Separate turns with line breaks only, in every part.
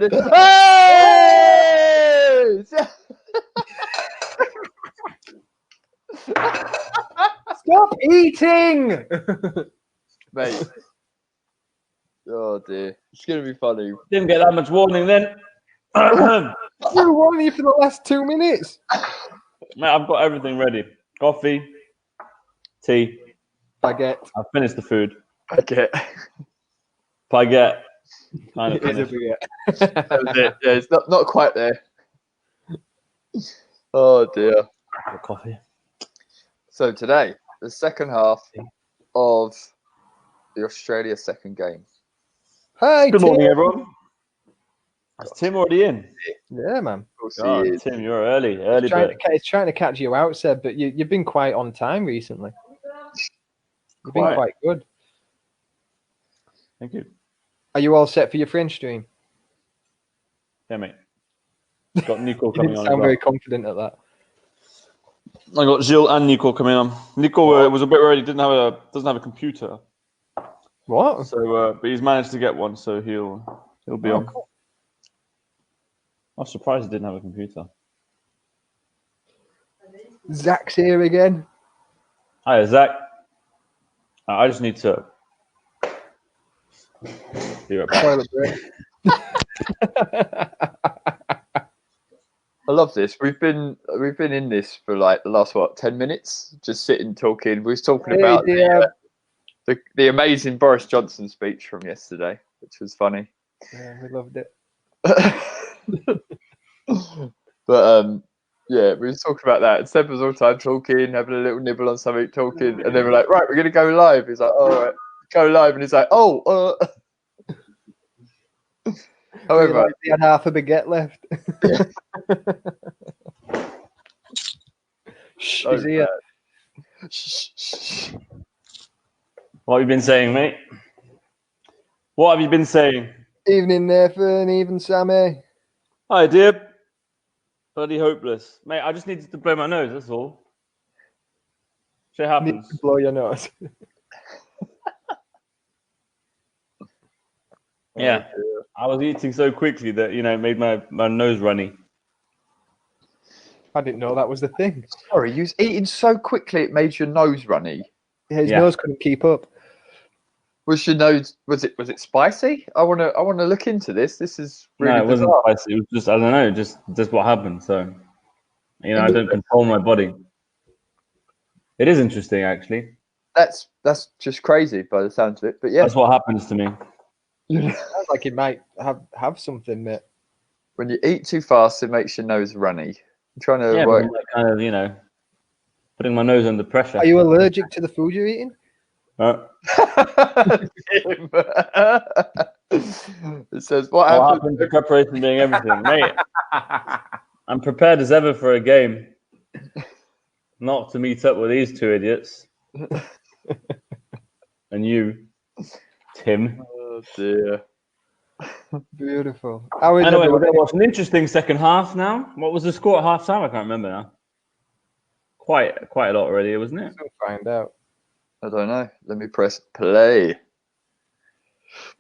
Hey!
Stop eating!
Mate. Oh dear. It's going to be funny.
Didn't get that much warning then.
You warned you for the last 2 minutes.
Mate, I've got everything ready. Coffee, tea.
Baguette.
I've finished the food.
Okay.
Baguette. Kind of
It is a
finished.
baguette.
That was it. Yeah, it's not quite there. Oh dear.
Coffee.
So today, the second half of the Australia second game.
Hi,
Good
Tim.
morning, everyone. Is Tim already in?
Yeah, man.
Of course
Oh,
he is.
Tim, you're early
It's trying to catch you out, Seb, but you've been quite on time recently. You've been quite good.
Thank you.
Are you all set for your French stream?
Yeah, mate. Got Nico
You
coming
didn't
on.
sound
as well.
very confident at that.
I got Gilles and Nico coming on. Nico was a bit worried. He doesn't have a computer.
What?
So, but he's managed to get one, so he'll be on.
Cool.
I was surprised he didn't have a computer.
Zach's here again.
Hi, Zach. I just need to. Be right back.
Toilet break.
I love this. We've been in this for like the last 10 minutes, just sitting talking. We was talking about the amazing Boris Johnson speech from yesterday, which was funny.
Yeah, we loved it.
But yeah, we was talking about that. And Seb was all the time talking, having a little nibble on something, talking, and then we're like, right, we're gonna go live. He's like, all right, go live, and he's like, oh. However,
he had half a baguette left. Shh, he's here.
Shh.
What have you been saying, mate? What have you been saying?
Evening, Nathan. Even Sammy.
Hi, dear. Bloody hopeless. Mate, I just needed to blow my nose, that's all. Shit
Need
happens.
to blow your nose.
Yeah. I was eating so quickly that, it made my nose runny.
I didn't know that was the thing.
Sorry, you was eating so quickly it made your nose runny.
His nose couldn't keep up.
Was your nose? Was it spicy? I wanna look into this. This is really
No, it wasn't
bizarre.
spicy. It was just, I don't know, just what happened. So, I don't control my body. It is interesting, actually.
That's just crazy by the sounds of it. But yeah,
That's what happens to me.
Sounds like it might have something, mate.
when you eat too fast, it makes your nose runny. I'm trying to
Yeah,
work.
but like kind of, putting my nose under pressure.
Are you allergic to the food you're eating?
It says what happened
to preparation being everything, mate. I'm prepared as ever for a game. Not to meet up with these two idiots. And you, Tim.
Oh dear.
Beautiful.
Anyway, we're going to watch an interesting second half now. What was the score at half time? I can't remember now. Quite a lot already, wasn't it?
We'll find out.
I don't know. Let me press play.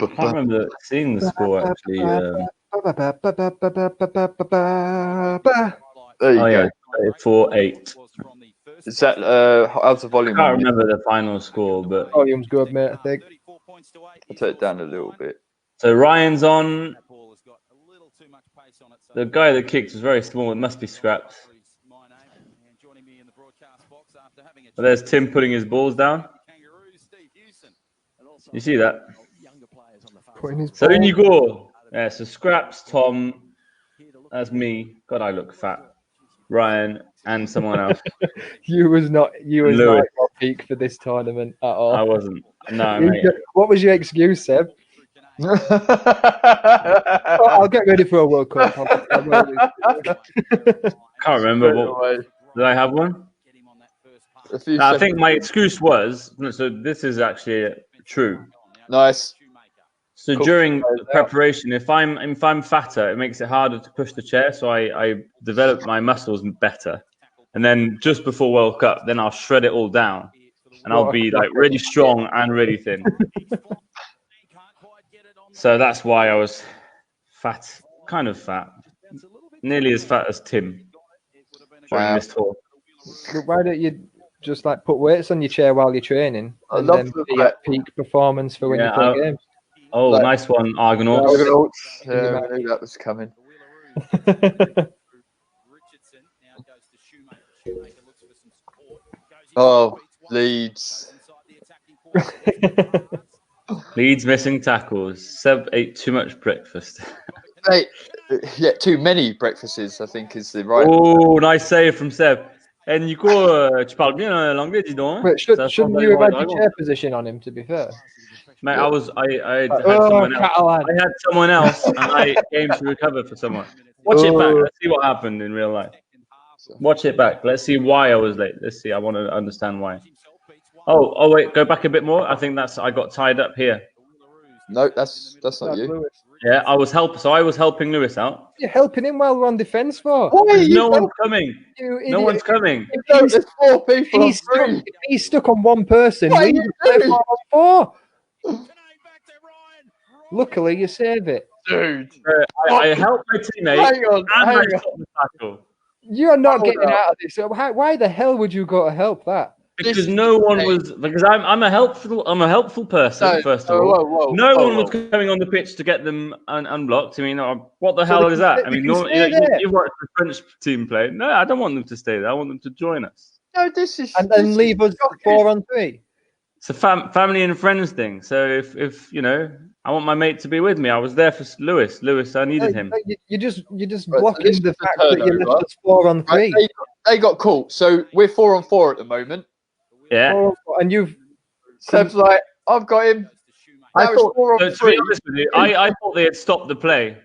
I can't remember seeing the score actually.
There you go.
34-8.
Is that how's the volume?
I can't remember the final score, but
Volume's good, mate, I think.
I'll take it down a little bit.
so Ryan's on. The guy that kicked was very small. It must be scrapped. But there's Tim putting his balls down. You see that? So in you go. Yeah, so scraps, Tom. That's me. God, I look fat. Ryan and someone else.
You was not at your peak for this tournament at all.
I wasn't. No, mate.
What was your excuse, Seb? I'll get ready for a World Cup.
Can't remember. Did I have one? I think my excuse was, so this is actually true.
Nice.
So during preparation, if I'm fatter, it makes it harder to push the chair. So I develop my muscles better. And then just before World Cup, then I'll shred it all down. And I'll be like really strong and really thin. So that's why I was fat kind of fat. Nearly as fat as Tim during this tour.
But why don't you just like put weights on your chair while you're training and then be at peak performance for when you play games?
Oh, like, nice one, Argonauts.
Yeah, we knew that was coming. Oh, Leeds.
Leeds missing tackles. Seb ate too much breakfast.
Mate, yeah, too many breakfasts, I think, is the right.
Oh, nice save from Seb. Et Nico, tu parles bien l'anglais, dis donc.
Wait, shouldn't you have had your chair position on him, to be fair?
Mate, I had someone else. I had someone else, and I came to recover for someone. Watch it back. Let's see what happened in real life. Watch it back. Let's see why I was late. Let's see. I want to understand why. Oh, wait. Go back a bit more. I think I got tied up here.
No, that's not you.
Lewis.
Yeah, I was helping Lewis out.
You're helping him while we're on defence for?
No one's coming. No one's coming.
No, there's 4 people.
He's stuck on one person.
What are you doing?
4. Luckily, you save it.
Dude.
I helped my teammate.
Hang on.
I stopped the tackle.
You're not getting out of this. So why the hell would you go to help that?
Because no one was. Because I'm a helpful person. First of all, no one was coming on the pitch to get them unblocked. I mean, what the hell is that? I mean, you watched the French team play. No, I don't want them to stay there. I want them to join us.
No, this is
and then leave us 4-on-3.
It's a family and friends thing. So if you know, I want my mate to be with me. I was there for Lewis. I needed him.
You're just blocking the fact that you left us 4-on-3.
Right, they got caught. So we're 4-on-4 at the moment.
Yeah.
And you've
Seb's like, I've got him.
I thought, to be honest with you, I thought they had stopped the play.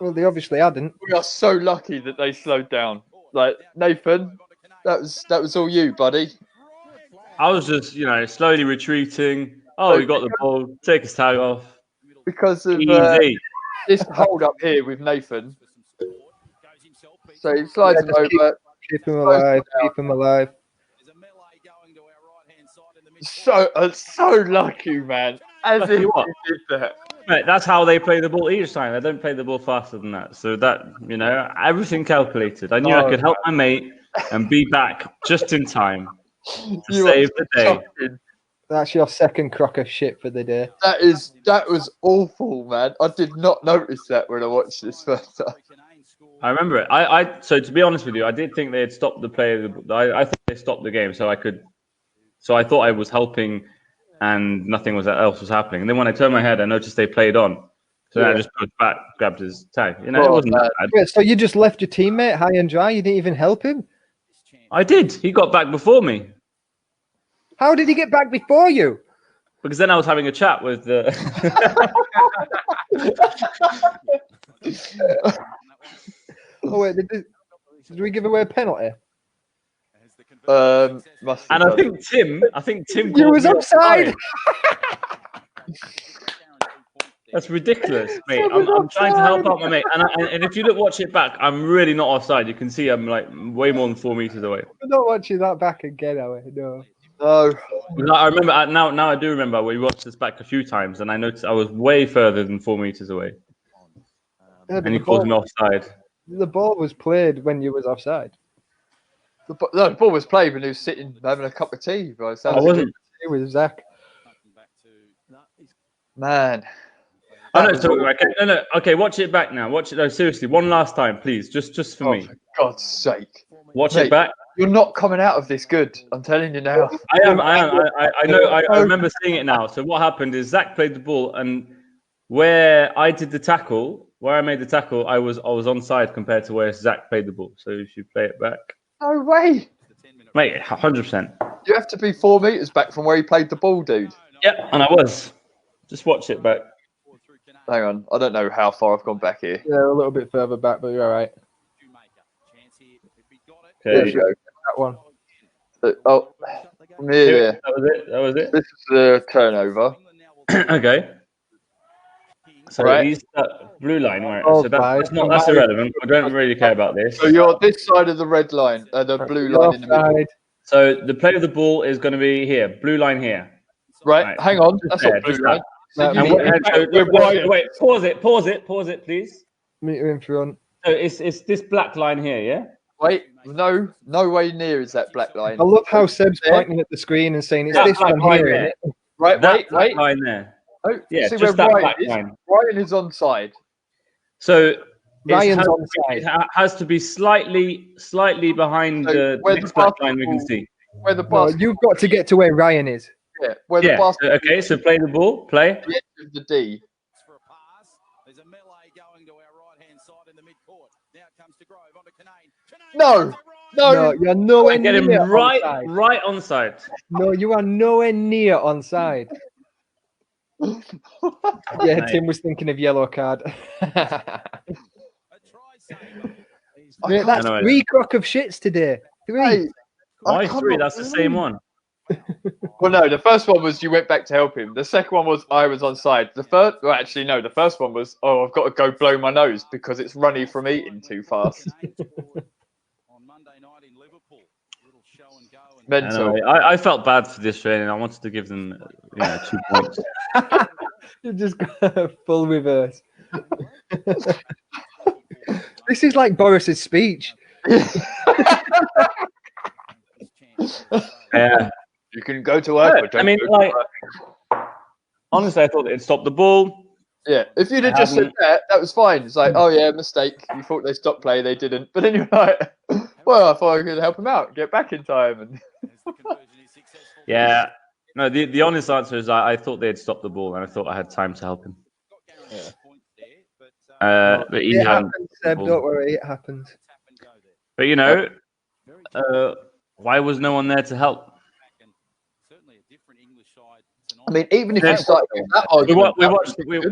Well, they obviously hadn't.
We are so lucky that they slowed down. Like Nathan, that was all you, buddy.
I was just, slowly retreating. Oh, we got the ball. Take his tag off.
Because of this hold up here with Nathan. So he slides him over.
Keep him alive. Keep him alive.
So lucky, man. As if you did that.
Mate, that's how they play the ball each time. They don't play the ball faster than that. So that, everything calculated. I knew I could help my mate and be back just in time to save the day.
Shocking.
That's your second crock of shit for the day.
That was awful, man. I did not notice that when I watched this first time.
I remember it. So to be honest with you, I did think they had stopped the play. I thought they stopped the game, so I thought I was helping, and nothing else was happening. And then when I turned my head, I noticed they played on. So then I just pushed back, grabbed his tag. It wasn't that bad.
Wait, so you just left your teammate high and dry? You didn't even help him?
I did. He got back before me.
How did he get back before you?
Because then I was having a chat with the.
Oh wait, did we give away a penalty?
And I think Tim.
You was offside.
That's ridiculous, mate. I'm trying to help out my mate, and if you watch it back, I'm really not offside. You can see I'm like way more than 4 meters away.
We're not watching that back again, are we? No.
I remember now. I do remember we watched this back a few times, and I noticed I was way further than 4 meters away. And he called me offside.
The ball was played when you was offside.
The ball was played when he was sitting having a cup of tea.
I wasn't.
It was Zach.
Man.
No. Okay, watch it back now. Watch it. No, seriously, one last time, please. Just for me.
For God's sake.
Watch it back.
You're not coming out of this good. I'm telling you now.
I am. I know. I remember seeing it now. So what happened is Zach played the ball, and where I did the tackle, where I made the tackle, I was onside compared to where Zach played the ball. So if you play it back.
No way.
Mate, 100%.
You have to be 4 meters back from where he played the ball, dude.
Yep, and I was. Just watch it back.
Hang on. I don't know how far I've gone back here.
Yeah, a little bit further back, but you're all right.
Okay.
There you go.
That one.
Oh, from here.
That was it.
This is the turnover.
Okay. So these blue line, right? So that's irrelevant. I don't really care about this.
So you're this side of the red line, the blue line in the middle.
So the play of the ball is going to be here, blue line here.
Right. Hang on. That's not blue line.
Wait, pause it, please.
Meter in front.
So it's this black line here, yeah?
Wait, no way near is that black line.
I love how Seb's pointing at the screen and saying it's
that
this one here.
There.
Right,
that
wait.
Line there.
Oh,
yeah,
see
just
where
that
Ryan
black
is?
line.
Ryan is onside.
So
Ryan's onside.
It has to be slightly behind the next black line we can see.
Where the
you've got to get to where Ryan is.
Yeah, where the basketball.
Okay, so play the ball. Play.
The edge of the D.
There's a melee going to our right-hand side in the midcourt. Now it comes to Grove onto Canane.
No, you're nowhere
get him
near
right
onside.
onside.
No, you are nowhere near onside. Yeah, Tim was thinking of yellow card. Mate, that's 3 crock of shits today. 3.
Hey,
why 3? That's the same one.
Well, no, the first one was you went back to help him. The second one was I was onside. The first one was, I've got to go blow my nose because it's runny from eating too fast. Mental.
I felt bad for this training. I wanted to give them 2 points.
You just got full reverse. This is like Boris's speech.
Yeah.
You can go to work.
I mean, honestly, I thought they'd stop the ball.
Yeah, if you'd have just said that was fine. It's like, mistake. You thought they stopped play, they didn't. But then you're like, well, I thought I could help him out, get back in time. And
yeah, no. The honest answer is I thought they'd stop the ball, and I thought I had time to help him.
Yeah.
But he
it
hadn't.
happens, Seb, don't worry, it happens.
But why was no one there to help?
I mean, even if you started that argument,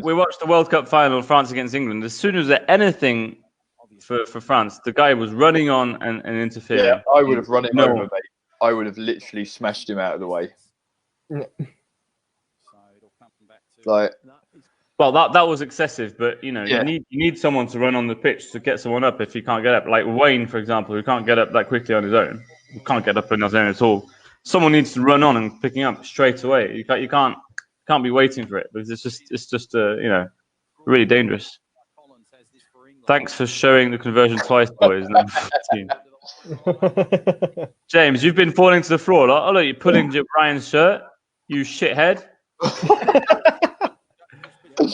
we watched the World Cup final, France against England. As soon as there anything for France, the guy was running on and interfering.
Yeah, I would have run it over, mate. I would have literally smashed him out of the way.
Well, that was excessive, but you need someone to run on the pitch to get someone up if he can't get up. Like Wayne, for example, who can't get up that quickly on his own. He can't get up on his own at all. Someone needs to run on and picking up straight away. You can't be waiting for it because it's just really dangerous. Thanks for showing the conversion twice, boys. James, you've been falling to the floor. Oh look, you're pulling Ryan's shirt. You shithead.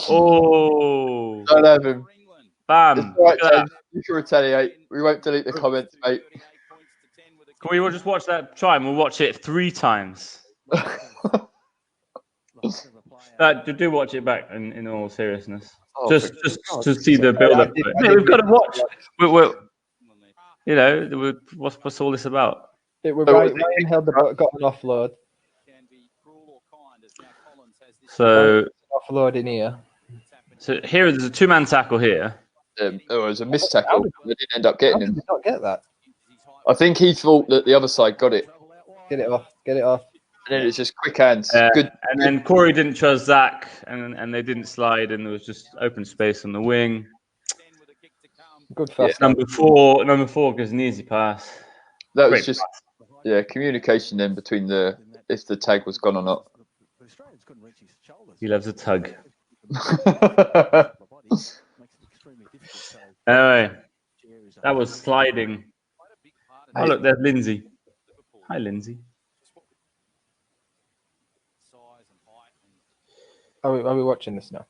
Oh.
Don't have him.
Bam.
It's all right, James. You can retaliate. We won't delete the comments, mate.
Can we just watch that try and we'll watch it 3 times? Do watch it back in all seriousness. Just to see the build-up. We've got to watch. What's all this about?
It was Ryan held got an offload.
So
offload in here.
So here there's a 2-man tackle here.
It was a missed tackle. They didn't end up getting him.
Did not get that.
I think he thought that the other side got it.
Get it off.
And then it's just quick hands. Good.
And then Corey didn't trust Zach, and they didn't slide, and there was just open space on the wing.
Good fast.
Number four gives an easy pass.
That was just communication then between if the tag was gone or not.
He loves a tug. Anyway, that was sliding. Oh look, there's Lindsay. Hi, Lindsay.
Are we watching this now?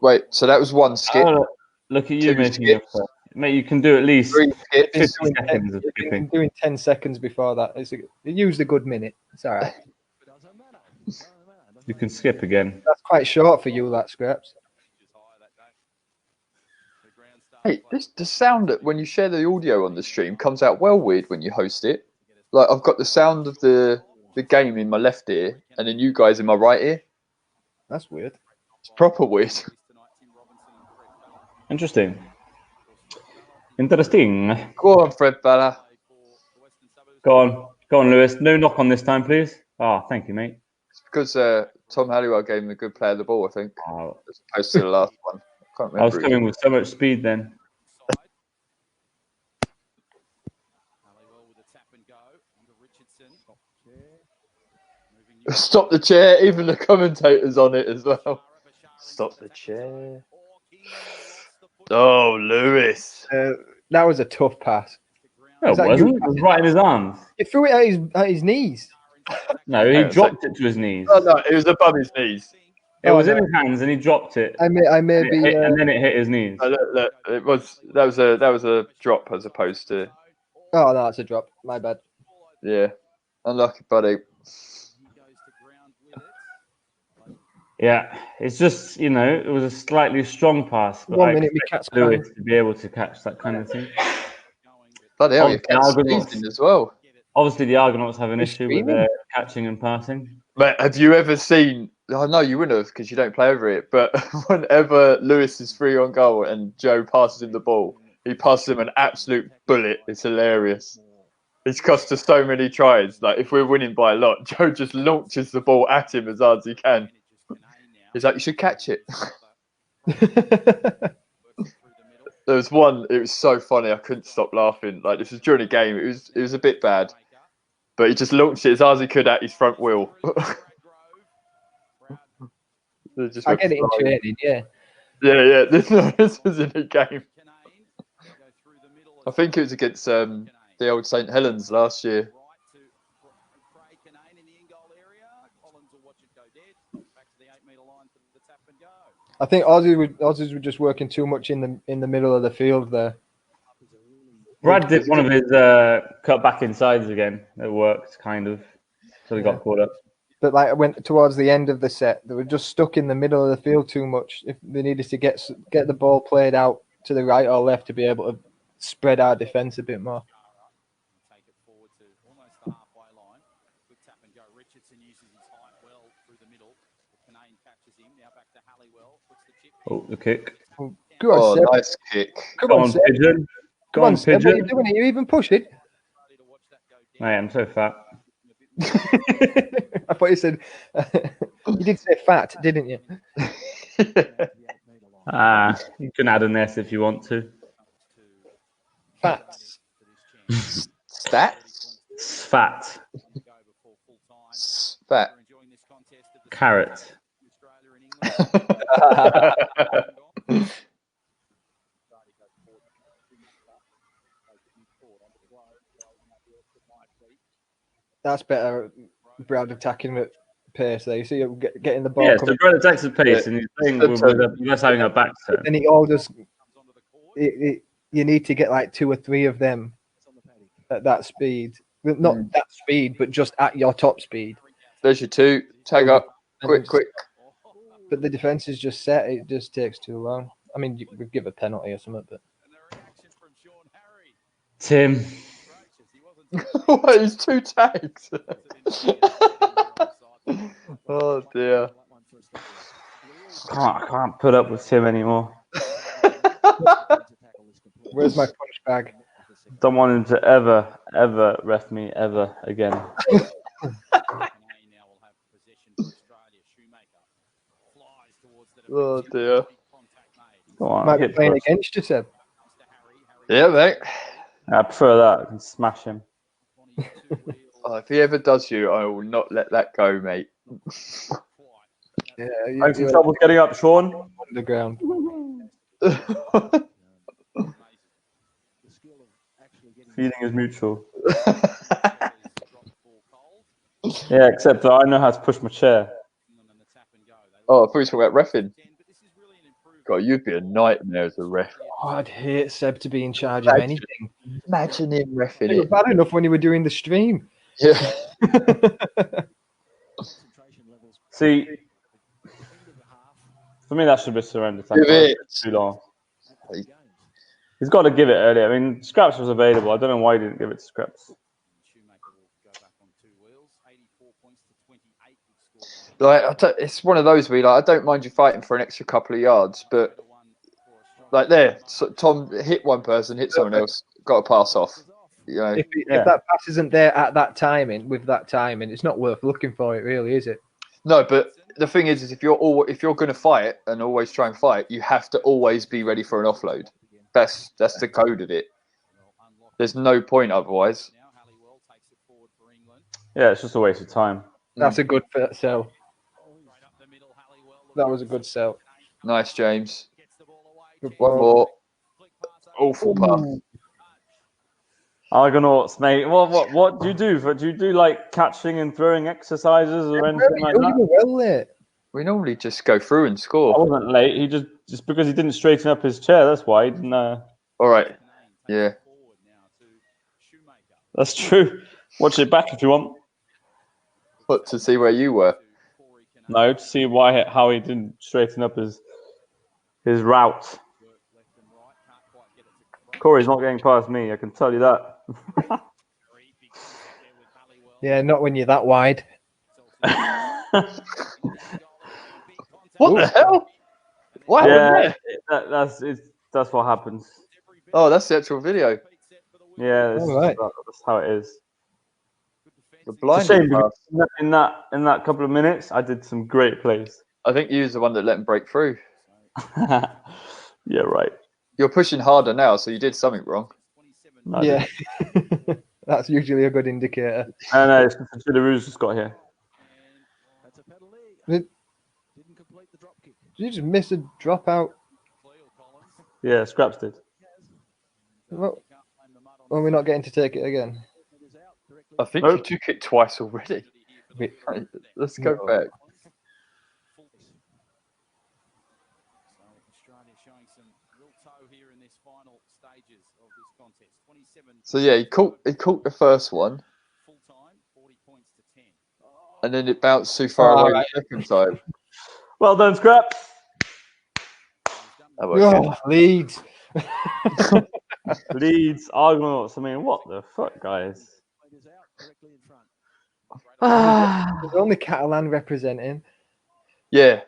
Wait, so that was one skip.
Oh, look at you making it. Mate, you can do at least
3 skips.
50 seconds of skipping.
Doing 10 seconds before that. It used a good minute. It's all right.
You can skip again.
That's quite short for you, that Scraps.
Hey, the sound that when you share the audio on the stream comes out well weird when you host it. Like I've got the sound of the game in my left ear and then you guys in my right ear.
That's weird.
It's proper weird.
Interesting. Interesting.
Go on, Fred Bella.
Go on, Lewis. No knock on this time, please. Oh, thank you, mate.
It's because Tom Halliwell gave him a good play of the ball, I think, as opposed to the last one. I can't remember.
I was coming with so much speed then.
Stop the chair. Even the commentators on it as well. Stop the chair. Oh, Lewis.
That was a tough pass.
No, it wasn't. It was right in his arms.
He threw it at his knees.
No, he dropped it to his knees.
Oh, no, it was above his knees.
It was in his hands, and he dropped it.
I may be.
And then it hit his knees.
Oh, look, that was a drop as opposed to.
Oh no, it's a drop. My bad.
Yeah, unlucky, buddy.
Yeah, it's just it was a slightly strong pass, but
1
I
minute we
expect
catch
Lewis to be able to catch that kind of thing.
Bloody hell, you
Obviously,
catch sneezing as well.
Obviously, the Argonauts have an
He's
issue with
screaming.
their catching and passing.
Mate, have you ever seen? I know you wouldn't have because you don't play over it. But whenever Lewis is free on goal and Joe passes him the ball, he passes him an absolute bullet. It's hilarious. It's cost us so many tries. Like if we're winning by a lot, Joe just launches the ball at him as hard as he can. He's like, you should catch it. There was one. It was so funny. I couldn't stop laughing. Like this was during a game. It was a bit bad, but he just launched it as hard as he could at his front wheel.
I get it in training, yeah.
Yeah. This was in a game. I think it was against the old St Helens last year.
I think Aussies were just working too much in the middle of the field there.
Brad did one of his cut back insides again. It worked kind of, so he got caught up.
But like went towards the end of the set, they were just stuck in the middle of the field too much. If they needed to get the ball played out to the right or left to be able to spread our defence a bit more.
Take it forward to almost the halfway line. Good tap and go. Richardson uses his height well through the middle. Canane catches him. Now back to Halliwell. Puts the chip.
Oh, the kick.
Go on, Seb.
Nice kick.
Come
Go
on,
on,
Seb.
Pigeon.
Come on, Seb. What are you doing? Are you even pushing?
I am so fat.
I thought you said you did say fat, didn't you?
You can add an S if you want to.
Fats.
Stats?
Fat.
Fat.
Carrot.
That's better. Brad attacking at pace there. You see him getting the ball.
Yeah, so Brad attacks at pace and he's playing with us having a back turn.
And he all just. You need to get like 2 or 3 of them at that speed. Not that speed, but just at your top speed.
There's your 2. Tag up. Quick.
But the defense is just set. It just takes too long. I mean, we give a penalty or something, but.
Tim.
What, he's 2 tags? Oh dear.
I can't put up with Tim anymore.
Where's my punch bag?
Don't want him to ever ref me ever again.
Oh dear.
Go on,
Might be playing against you, Seb.
Yeah, mate.
I prefer that. I can smash him.
If he ever does you, I will not let that go, mate.
Yeah,
Having some trouble getting up, Sean.
Underground.
Feeling is mutual. Yeah, except that I know how to push my chair.
Oh, I thought you were talking about reffing. God, you'd be a nightmare as a ref.
Oh, I'd hate Seb to be in charge of anything.
Imagine him reffing
It was
it.
bad enough when you were doing the stream.
Yeah.
See, for me, that should be surrender.
Give it.
Too long. He's got to give it early. I mean, Scraps was available. I don't know why he didn't give it to Scraps.
Like, it's one of those where I don't mind you fighting for an extra couple of yards, but like there, so Tom hit one person, hit someone else, got to pass off. You know,
If that pass isn't there at that timing, with that timing, it's not worth looking for it, really, is it?
no, but the thing is if you're going to fight and always try and fight, you have to always be ready for an offload. That's the code of it. There's no point otherwise.
Yeah, it's just a waste of time.
That's a good sell. That was a good sell.
Nice, James.
Good
One
ball.
more. Awful pass.
Argonauts, mate. What do you do? Do you do like catching and throwing exercises or anything like that?
You were well there.
We normally just go through and
I
score.
wasn't late. He just because he didn't straighten up his chair. That's why he didn't.
All right. Yeah.
That's true. Watch it back if you want.
But to see where you were.
No, to see how he didn't straighten up his route. Corey's not getting past me. I can tell you that.
Yeah, not when you're that wide.
What the hell? What happened there?
That's what happens.
Oh, that's the actual video.
Yeah,
Right.
that's how it is.
The
It's a
blind
shame
pass.
because in that couple of minutes, I did some great plays.
I think you was the one that let him break through.
Yeah, right.
You're pushing harder now, so you did something wrong.
No,
Yeah. That's usually a good indicator.
No, it's Fitzgerald just got here.
Did you just miss a dropout?
Yeah, Scraps did.
Well, we're not getting to take it again.
I think you took it twice already.
Wait.
Right, let's go back. So yeah, he caught the first one, and then it bounced too far away the second time.
Well done, Scraps.
That worked good.
Leeds.
Leeds, Argonauts. I mean, what the fuck, guys?
There's only Catalan representing.
Yeah,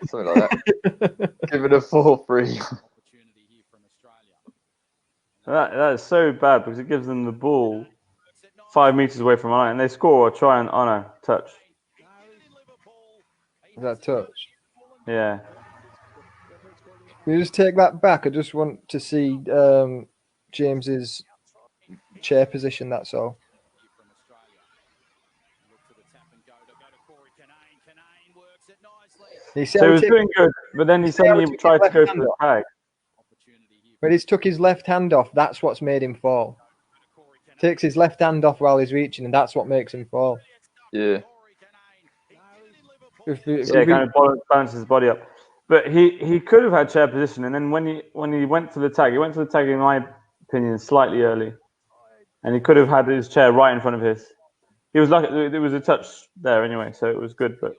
something like that. Give it a 4-3.
That is so bad because it gives them the ball 5 meters away from line, and they score or try and honor touch.
Is that touch?
Yeah.
Can you just take that back? I just want to see James's chair position. That's all.
So he was doing good, but then he suddenly tried to go for the tag.
When he's took his left hand off, that's what's made him fall. Takes his left hand off while he's reaching, and that's what makes him fall.
Yeah.
Kind of balances his body up. But he could have had chair position, and then when he went to the tag, in my opinion, slightly early, and he could have had his chair right in front of his. He was lucky. There was a touch there anyway, so it was good. But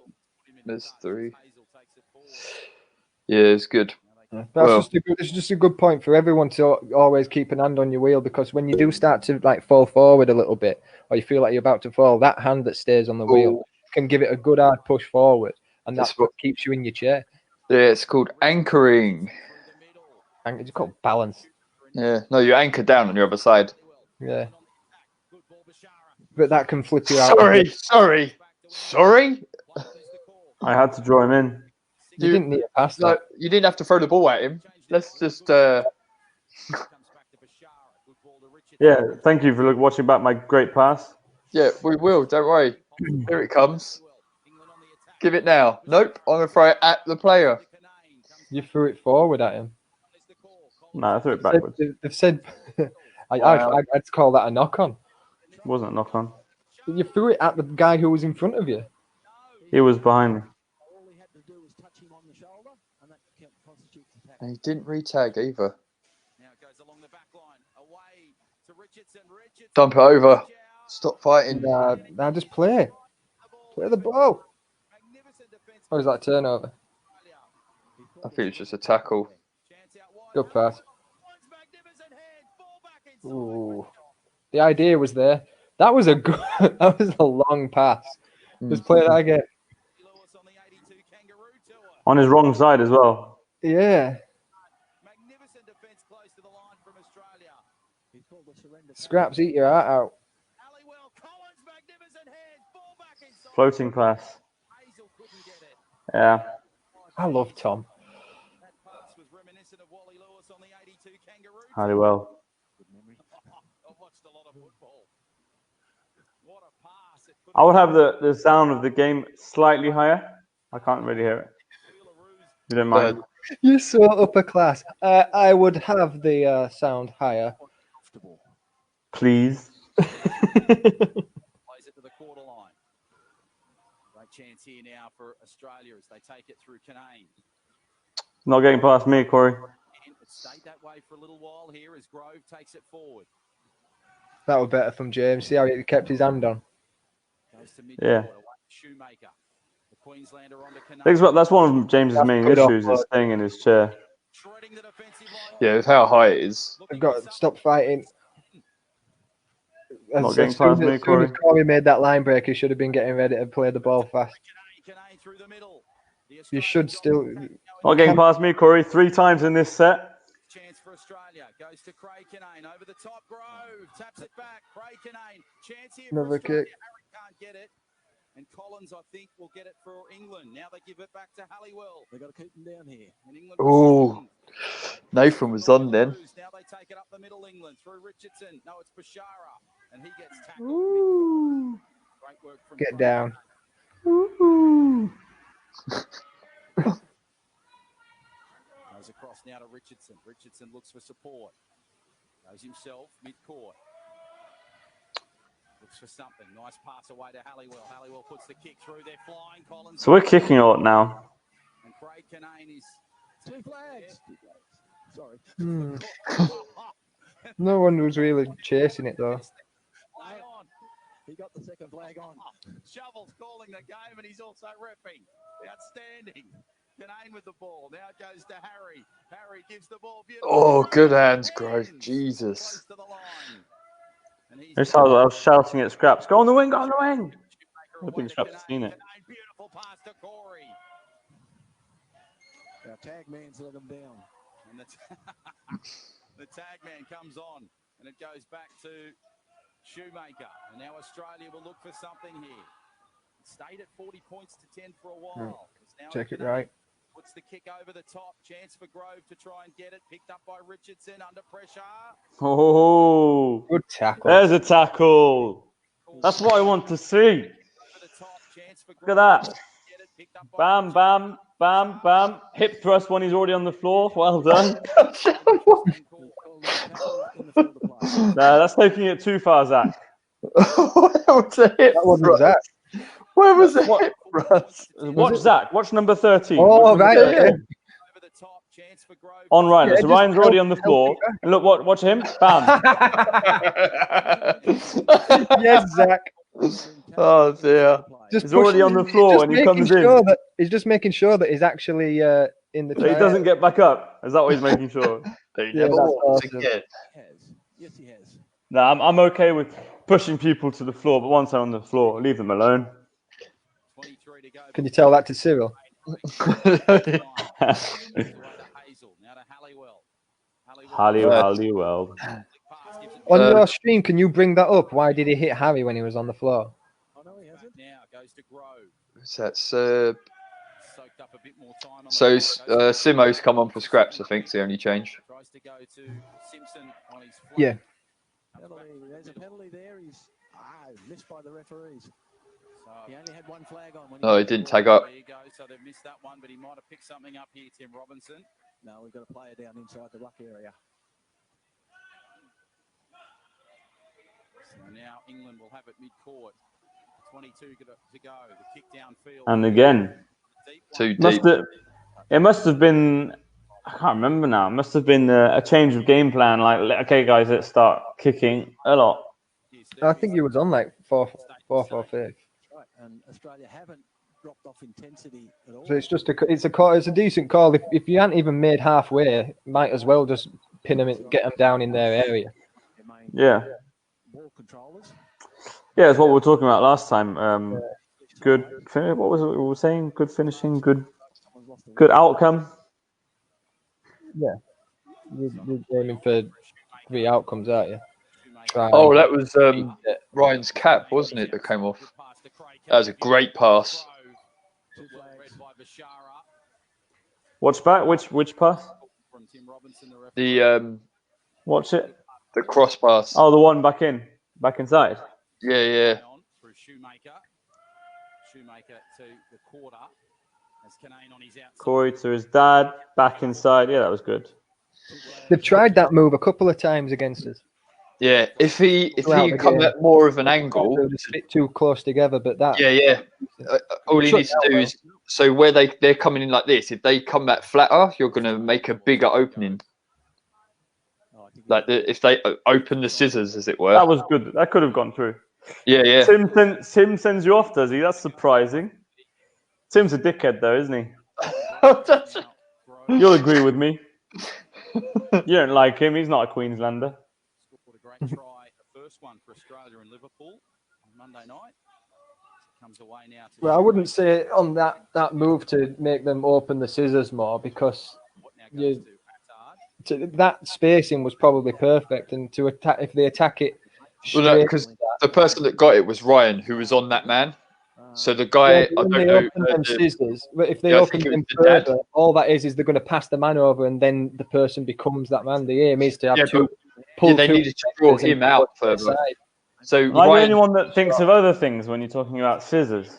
there's 3. Yeah, it's good.
It's just a good point for everyone to always keep an hand on your wheel, because when you do start to like fall forward a little bit, or you feel like you're about to fall, that hand that stays on the wheel can give it a good hard push forward, and that's what keeps you in your chair.
Yeah, it's called anchoring.
It's called balance.
Yeah, no, you anchor down on your other side.
Yeah, but that can flip you out.
Sorry.
I had to draw him in.
You didn't need a pass.
No, you didn't have to throw the ball at him. Let's just.
Yeah, thank you for watching back my great pass.
Yeah, we will. Don't worry. Here it comes. Give it now. Nope, I'm going to throw it at the player.
You threw it forward at him.
No, I threw it backwards.
They've said, I'd call that a knock-on.
It wasn't a knock-on.
You threw it at the guy who was in front of you.
He was behind me.
And he didn't re-tag either. Dump it over. Stop fighting.
Now just play. Play the ball. Or is that a turnover?
I think it's just a tackle.
Good pass. Ooh. The idea was there. That was a good. That was a long pass. Just play that again.
On his wrong side as well.
Yeah. Scraps, eat your heart out.
Floating pass. Yeah.
I love Tom.
Highly well.
What a pass. It could
I would have the sound of the game slightly higher. I can't really hear it. You don't mind?
You're so upper class. I would have the sound higher.
Please.
Plays it to the quarter line. Great chance here now for Australia as they take it through Canane.
Not getting past me, Corey.
And it stayed that way for a little while here as Grove takes it forward.
That was better from James. See how he kept his hand on.
Goes to mid
Yeah.
away to Shoemaker. The Queenslander onto Canane.
That's one of James's main
good
issues,
off,
is staying in his chair.
Shredding the defensive line.
Yeah, with how high it is.
I've got to stop fighting.
Not getting past me,
As soon
Corey.
as Corey made that line break, he should have been getting ready to play the ball fast.
Canane through the middle.
You should still.
Not getting past me, Corey. 3 times in this set.
Chance for Australia. Goes to Craig Canane. Over the top, Grove. Taps it back. Craig Canane. Chance here
Another
for Australia.
kick.
Harry can't get it. And Collins, I think, will get it for England. Now they give it back to Halliwell. They've got to keep them down here. And England
Ooh. Nathan was on then.
Now they take it up the middle, England, through Richardson. No, it's Bashara. And he gets tackled.
Ooh.
Great work from
Get
Craig.
down.
Goes across now to Richardson. Richardson looks for support. Goes himself, mid-court. Looks for something. Nice pass away to Halliwell. Halliwell puts the kick through. They're flying. Collins.
So we're kicking a lot now.
And Craig Canane is...
2 flags. Sorry.
No one was really chasing it though.
Play on.
He got the second flag on.
Shovel's calling the game and he's also repping. Outstanding. Canane with the ball. Now it goes to Harry. Harry gives the ball. Beautiful.
Oh, good hands, Grove. Jesus.
Close to the line. And he's
This how I was shouting at Scraps. Go on the wing, go on the wing. I think Scraps has seen it.
Canane, beautiful pass to Corey.
Our tag man's let him down.
And the tag man comes on and it goes back to Shoemaker. And now Australia will look for something here. It stayed at 40 points to 10 for a while. It's now
Check it
Canane
right.
puts the kick over the top. Chance for Grove to try and get it. Picked up by Richardson under pressure.
Oh,
Good tackle.
there's a tackle. That's what I want to see.
Over the top. Chance for
Look at
Grove.
that.
Get it. Picked up by
Bam, bam, bam, bam. Hip thrust when he's already on the floor. Well done. Nah, that's taking it too far, Zach.
What was a hip
That one was
thrust?
that.
Where was the
What-
hip thrust?
Watch Zach. Watch number 13.
Oh,
Watch number
right.
13.
Okay.
over the top. Chance for Grove.
On Ryan.
Yeah,
So
just
Ryan's already
help-
on the
help
floor.
it back.
And look, watch him. Bam.
Yes, Zach.
Oh, dear.
Just
He's already on the floor when he comes in.
He's just making sure that he's actually in the
So he
trial.
doesn't get back up. Is that what he's making sure?
He
Yeah,
never
that's
walks
awesome.
again.
Has. Yes, he has.
No, I'm okay with pushing people to the floor, but once they're on the floor, leave them alone.
23 to go.
Can you tell that to Cyril?
Hazel. Now to Halliwell.
Halliwell.
On your stream, can you bring that up? Why did he hit Harry when he was on the floor?
Oh, no, he hasn't.
Now goes to Grove.
Who's that? Seb.
Soaked up a bit more time on the
So
ball. Goes to
Simo's come on for scraps, I think, is the only change.
Tries to go to Simpson on his flank.
Yeah.
Penalty. There's a penalty there. He's missed by the referees.
So,
He only had 1 flag on. When
No, he didn't tag up.
there you go. So they've missed that one, but he might have picked something up here, Tim Robinson.
No, we've got a player down inside the ruck area.
So now England will have it mid-court. 22 to go. The kick downfield.
And again,
Deep one.
Too deep.
it must have been, I can't remember now. It must have been a change of game plan. Like, okay, guys, let's start kicking a lot.
I think he was on like fourth or fifth.
Right. And Australia haven't dropped off intensity at all.
So it's just it's a decent call. If you hadn't even made halfway, might as well just pin them in, get them down in their area.
Their main
Yeah.
ball controllers.
Yeah, it's what we were talking about last time. Good. What was it we were saying? Good finishing, good outcome.
Yeah, you're aiming for 3 outcomes, aren't you? Try
Oh,
and-
that was Ryan's cap, wasn't it, that came off? That was a great pass.
2 flags.
Watch back. Which pass?
The
Watch it.
cross pass.
Oh, the one back inside.
Yeah.
Shoemaker. Shoemaker to the quarter. As Canane on his outside.
Corey to his dad, back inside. Yeah, that was good.
They've tried that move a couple of times against us.
Yeah, if he
Throughout
had
the
come
game.
at more of an angle,
They're a bit too close together, but that.
yeah. All he
Shut
needs to
down
do
well.
is so where they're coming in like this. If they come back flatter, you're going to make a bigger opening. Like if they open the scissors, as it were.
That was good. That could have gone through.
Yeah.
Tim sends you off, does he? That's surprising. Tim's a dickhead, though, isn't he? You'll agree with me. You don't like him. He's not a Queenslander.
Scored a great try, the first one for Australia and Liverpool on Monday night. Comes away now.
Well, I wouldn't say on that move to make them open the scissors more because that spacing was probably perfect, and to attack if they attack it.
Because the person that got it was Ryan, who was on that man. So the guy, I don't know.
Scissors, but if they open them further, all that is they're going to pass the man over, and then the person becomes that man. The aim is to have two.
They needed to draw him out further. So
am I the only one that thinks of other things when you're talking about scissors?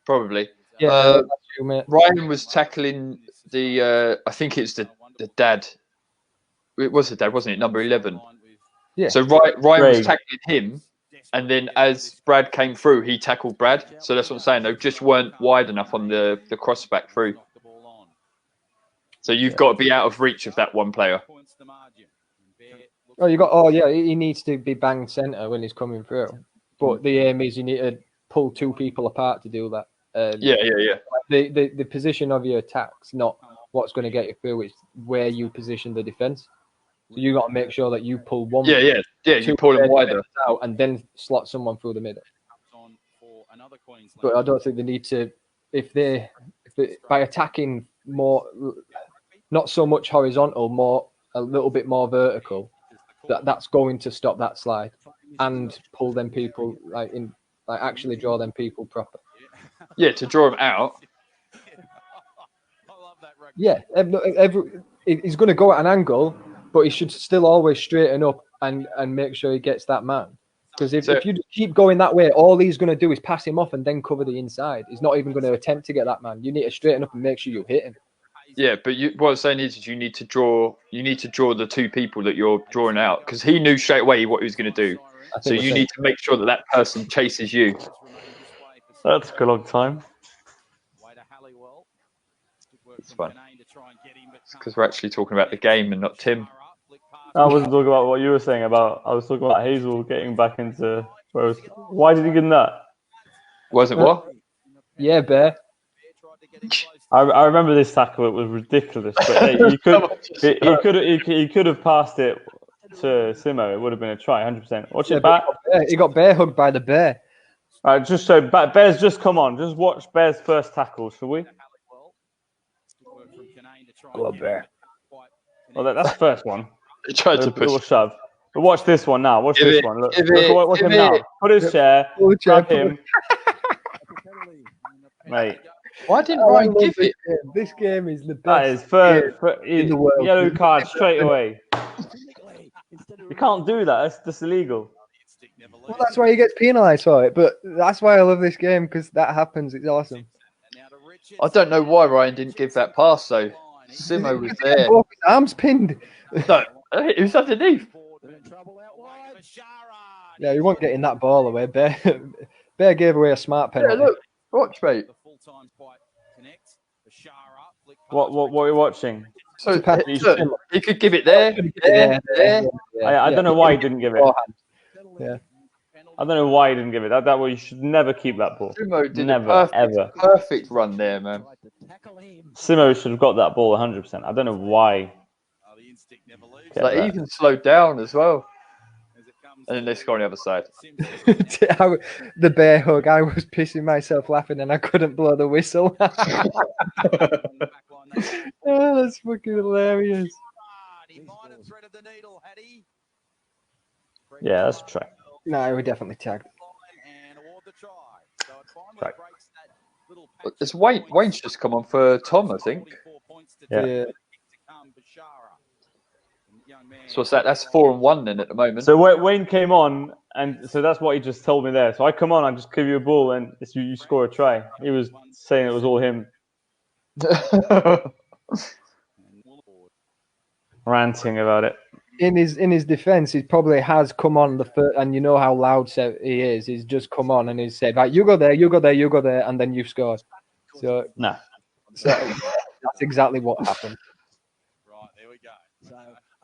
Probably.
Yeah.
Ryan was tackling the. I think it's the dad. It was the dad, wasn't it? Number 11.
Yeah.
So Ryan was tackling him. And then as Brad came through, he tackled Brad. So that's what I'm saying. They just weren't wide enough on the cross back through. So you've got to be out of reach of that one player.
He needs to be banged centre when he's coming through. But the aim is you need to pull two people apart to do that.
Yeah.
The position of your attack's not what's going to get you through. It's where you position the defence. So you got to make sure that you pull one.
Yeah. You pull them wider
out and then slot someone through the middle. But I don't think they need to. If they by attacking more, not so much horizontal, a little bit more vertical, that's going to stop that slide and pull them people actually draw them people proper.
Yeah, to draw them out.
Yeah, he's going to go at an angle, but he should still always straighten up and make sure he gets that man. Because if you keep going that way, all he's going to do is pass him off and then cover the inside. He's not even going to attempt to get that man. You need to straighten up and make sure you hit him.
Yeah, but what I'm saying is you need to draw the two people that you're drawing out, because he knew straight away what he was going to do. So you need to make sure that person chases you.
That took a long time.
It's fun. It's because we're actually talking about the game and not Tim.
I wasn't talking about what you were saying about. I was talking about Hazel getting back into. Why did he give him that?
Was it what?
Yeah, Bear.
I remember this tackle. It was ridiculous, but he could have passed it to Simo. It would have been a try, 100%. Watch it back.
He got bear hugged by the bear.
All right, just so Bear's just come on. Just watch Bear's first tackle, shall we?
Hello, Bear.
Well, that's the first one.
He tried to push.
Little shove. But watch this one now. Watch this one. Look watch him
it.
now. Put his chair. Grab him. Mate.
Why didn't Ryan give it?
This game is the best.
That is first
in the world.
Yellow card straight away. You can't do that. That's illegal.
Well, that's why he gets penalised for it. But that's why I love this game, because that happens. It's awesome.
I don't know why Ryan didn't give that pass though. Simo was there.
Both his arms pinned.
No, it was underneath.
Yeah, you weren't getting that ball away. Bear gave away a smart penalty.
Yeah, look, watch, mate.
What are you watching?
So he could give it there.
I don't know why he didn't give it.
Yeah.
I don't know why he didn't give it. That way, you should never keep that ball.
Simo did
never,
ever. Perfect run there, man.
Simo should have got that ball 100%. I don't know why.
Like even slowed down as well. And then they score on the other side.
The bear hug. I was pissing myself laughing and I couldn't blow the whistle. Oh, that's fucking hilarious.
Yeah, that's a try.
No, we definitely tagged.
Right.
It's Wayne's just come on for Tom, I think.
Yeah.
So what's that? That's 4-1 then at the moment.
So Wayne came on, and so that's what he just told me there. So I come on, I just give you a ball, and you score a try. He was saying it was all him. Ranting about it.
In his defence, he probably has come on the first, and you know how loud he is. He's just come on and he's said, "Right, you go there, you go there, you go there," and then you've scored. So
no,
so that's exactly what happened.
Right, there we go.
So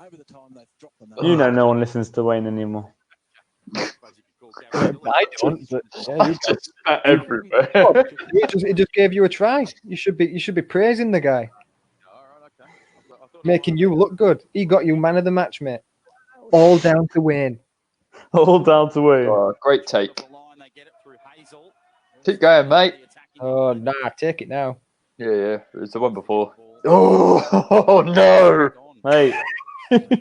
over the time they've dropped the
you know, no one listens to Wayne anymore.
I don't. But, yeah,
Just spat everywhere.
he just gave you a try. You should be praising the guy, making you look good. He got you man of the match, mate. All down to Wayne.
All down to Wayne.
Oh, great take. Keep going, mate.
Oh nah, take it now.
Yeah. It was the one before. Oh no!
Hey,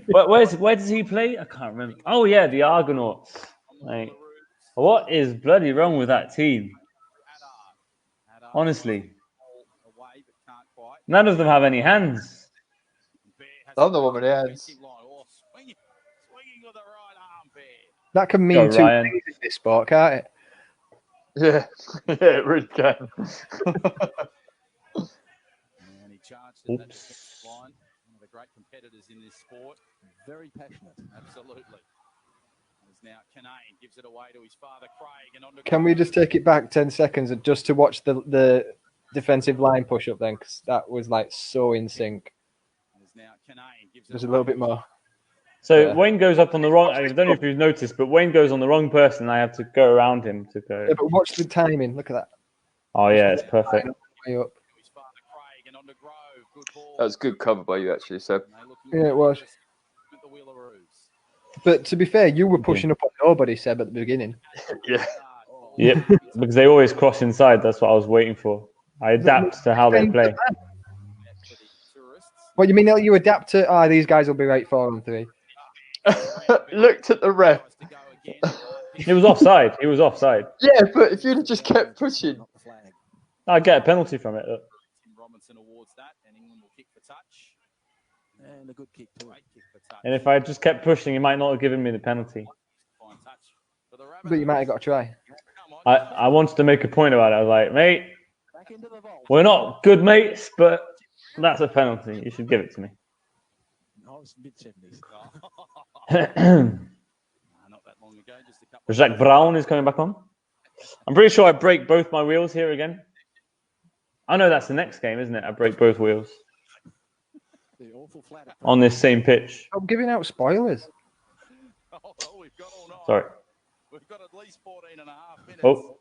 where does he play? I can't remember. Oh yeah, the Argonauts. Like, what is bloody wrong with that team? Honestly, none of them have any hands.
I'm the one with the hands.
That can mean
Go,
two
Ryan.
things in this sport, can't it?
Yeah, it really can.
And he charged in that defensive line. One of the great competitors in this sport.
very passionate.
Absolutely. As now Canane gives it away to his father Craig. And on to
Can we just take it back 10 seconds and just to watch the defensive line push up then? Because that was like so in sync.
As now Canane gives it
Just a little bit more.
So
Yeah.
Wayne goes up on the wrong. I don't know if you've noticed, but Wayne goes on the wrong person. And I have to go around him to go.
Yeah, but watch the timing. Look at that.
Oh yeah, it's perfect.
Way up.
to his father Craig and on to Grove. Good ball.
That was good cover by you, actually, Seb.
And they're looking
Yeah, it was.
with the Wheelaroos.
But to be fair, you were pushing up on nobody, Seb, at the beginning.
Yeah.
Yep, because they always cross inside. That's what I was waiting for. I adapt to how they play.
What you mean? You adapt to? These guys will be right 4-on-3.
Looked at the ref.
He was offside. He was offside.
Yeah, but if you'd have just kept pushing.
Not the flag.
I get a penalty from it. Look.
Tim Robinson awards that, and England will kick for touch.
And a good kick to it.
Great kick for touch.
And if I just kept pushing, he might not have given me the penalty.
Fine touch for the
But you might have got a try.
Come on.
I wanted to make a point about it. I was like, mate,
Back into the vault.
we're not good mates, but that's a penalty. You should give it to me.
I was mid-70s.
Not that long ago, just a couple
Jacques Brown is coming back on. I'm pretty sure I break both my wheels here again. I know that's the next game, isn't it? I break both wheels
The awful flat.
on this same pitch.
I'm giving out spoilers.
we've got all night.
Sorry.
We've got at least 14 and a half minutes
Oh,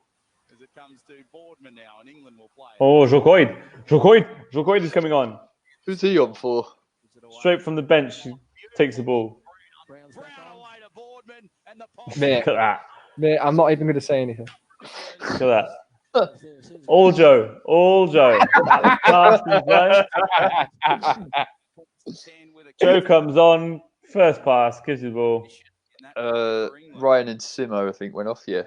as it comes to Boardman now, and England will play.
oh, Jokoid is coming on.
Who's he on for?
Gives it away.
Straight from the bench, he takes the ball.
Brown's back
Brown
on.
away to Boardman, and the pop.
Mate,
Look at that.
mate, I'm not even going to say anything.
Look at that. All Joe. That was fast and slow.
10 with a
Joe comes on, first pass, gives you the ball.
Ryan and Simo, I think, went off, yeah.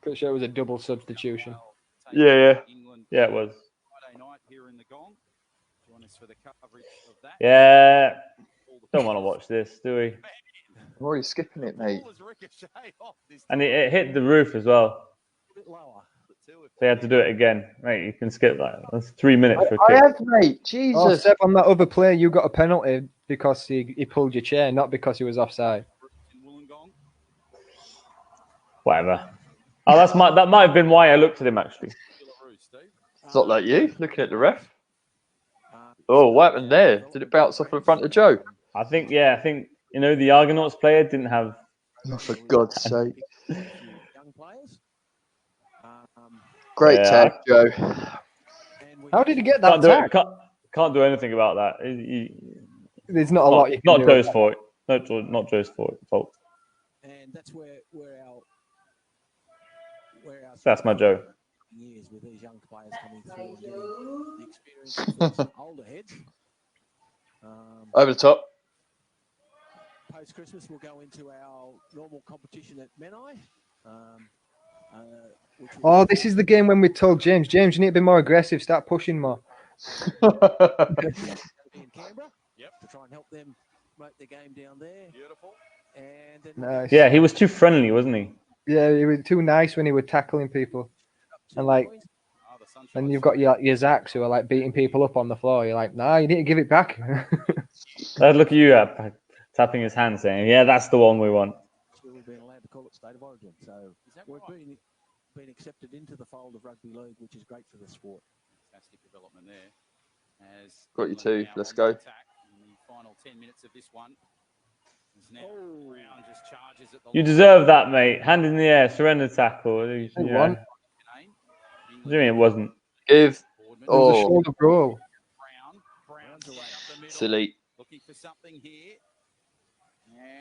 Pretty sure it was a double substitution.
Yeah. Yeah, it was.
Friday night here in the Gong. Join us for the coverage of that.
Yeah. Don't want to watch this, do we?
I'm already skipping it, mate.
Ball has ricocheted off this
And it hit the roof as well.
A bit lower.
They had to do it again. Mate, you can skip that. That's 3 minutes for a
I
kick.
have, mate.
Oh,
Jesus.
Seb, on that other player, you got a penalty because he pulled your chair, not because he was offside.
in Wollongong.
Whatever. Oh, that might have been why I looked at him actually.
Wheelaroo, Steve.
It's not like you, looking at the ref. Oh, what happened there? Did it bounce off in front of Joe?
I think the Argonauts player didn't have.
Oh, for God's sake.
Young players.
Great
Yeah.
tag, Joe.
And we
How did he get that
Can't do it.
tag?
Can't do anything about that.
There's not a lot you can
Not
do.
Joe's fault. Not Joe's fault.
And that's where our
That's my Joe.
years with these young players coming through and getting the experience of these older heads.
Over the top.
Post Christmas, we'll go into our normal competition at Menai.
Oh, this is the game when we told James, you need to be more aggressive, start pushing more.
in Canberra.
Yep.
To try and help them make the game down there.
Beautiful.
And then
Nice.
Yeah, he was too friendly, wasn't he?
Yeah, he was too nice when he was tackling people. And like,
Oh, the Sunshine
and you've got your Zacks who are like beating people up on the floor. You're like, nah, you need to give it back.
I'd look at you tapping his hand saying, yeah, that's the one we want.
we've been allowed to call it State of Origin. So we've been accepted into the fold of rugby league, which is great for the sport.
Fantastic development there. As
Got you two. Let's go.
In the final 10 minutes of this one. Now Brown just charges at the
You deserve that, mate. Hand in the air, surrender tackle.
Won.
What do you mean it wasn't?
Give.
It was a shoulder roll.
Silly.
Looking for something here.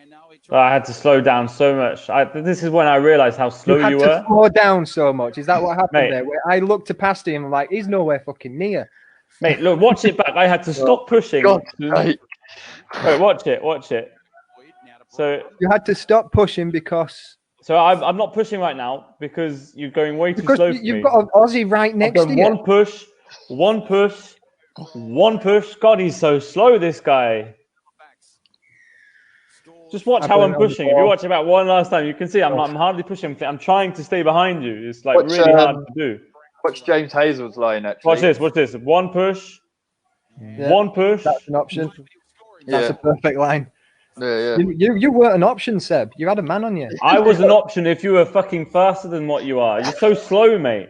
And now
I had to slow down so much. This is when I realised how slow
you had
you
to
were.
slow down so much. Is that what happened
Mate.
there? Where I looked past him, I'm like, he's nowhere fucking near.
Mate, look, watch it back. I had to stop pushing.
God,
Wait, watch it. So
You had to stop pushing because
I'm not pushing right now because you're going way too slow for
you've
me.
got an Aussie right
I've
next
done
to you.
one push. God, he's so slow, this guy. Just watch how I'm pushing. If you watch about one last time, you can see I'm hardly pushing. I'm trying to stay behind you. It's like really hard to do.
Watch James Hazel's line, actually.
Watch this. One push.
Yeah,
One push.
That's an option. That's a perfect line.
Yeah.
You weren't an option, Seb. You had a man on you.
I was an option if you were fucking faster than what you are. You're so slow, mate.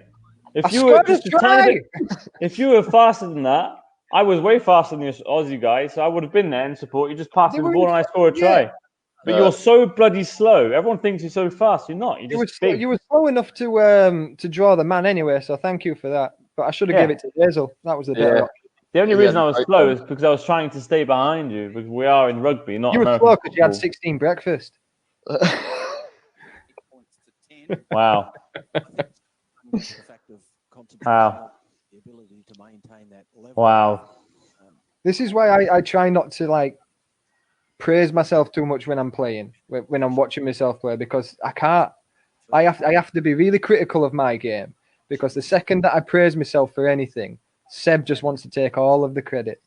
If you were just a tiny bit, if you were faster than that, I was way faster than this Aussie guy, so I would have been there in support. You just pass me the ball and I score a try. But you're so bloody slow. Everyone thinks you're so fast. You're not. You're just big.
You were slow enough to draw the man anyway, so thank you for that. But I should have given it to Hazel. That was the better option.
The only reason I was slow is because I was trying to stay behind you, because we are in rugby, not
You were
American
slow because you had
football.
16 breakfast.
Wow.
the fact of
Wow.
the ability to maintain that level.
Wow.
This is why I try not to like praise myself too much when I'm playing, when I'm watching myself play, because I can't. I have to be really critical of my game, because the second that I praise myself for anything, Seb just wants to take all of the credit.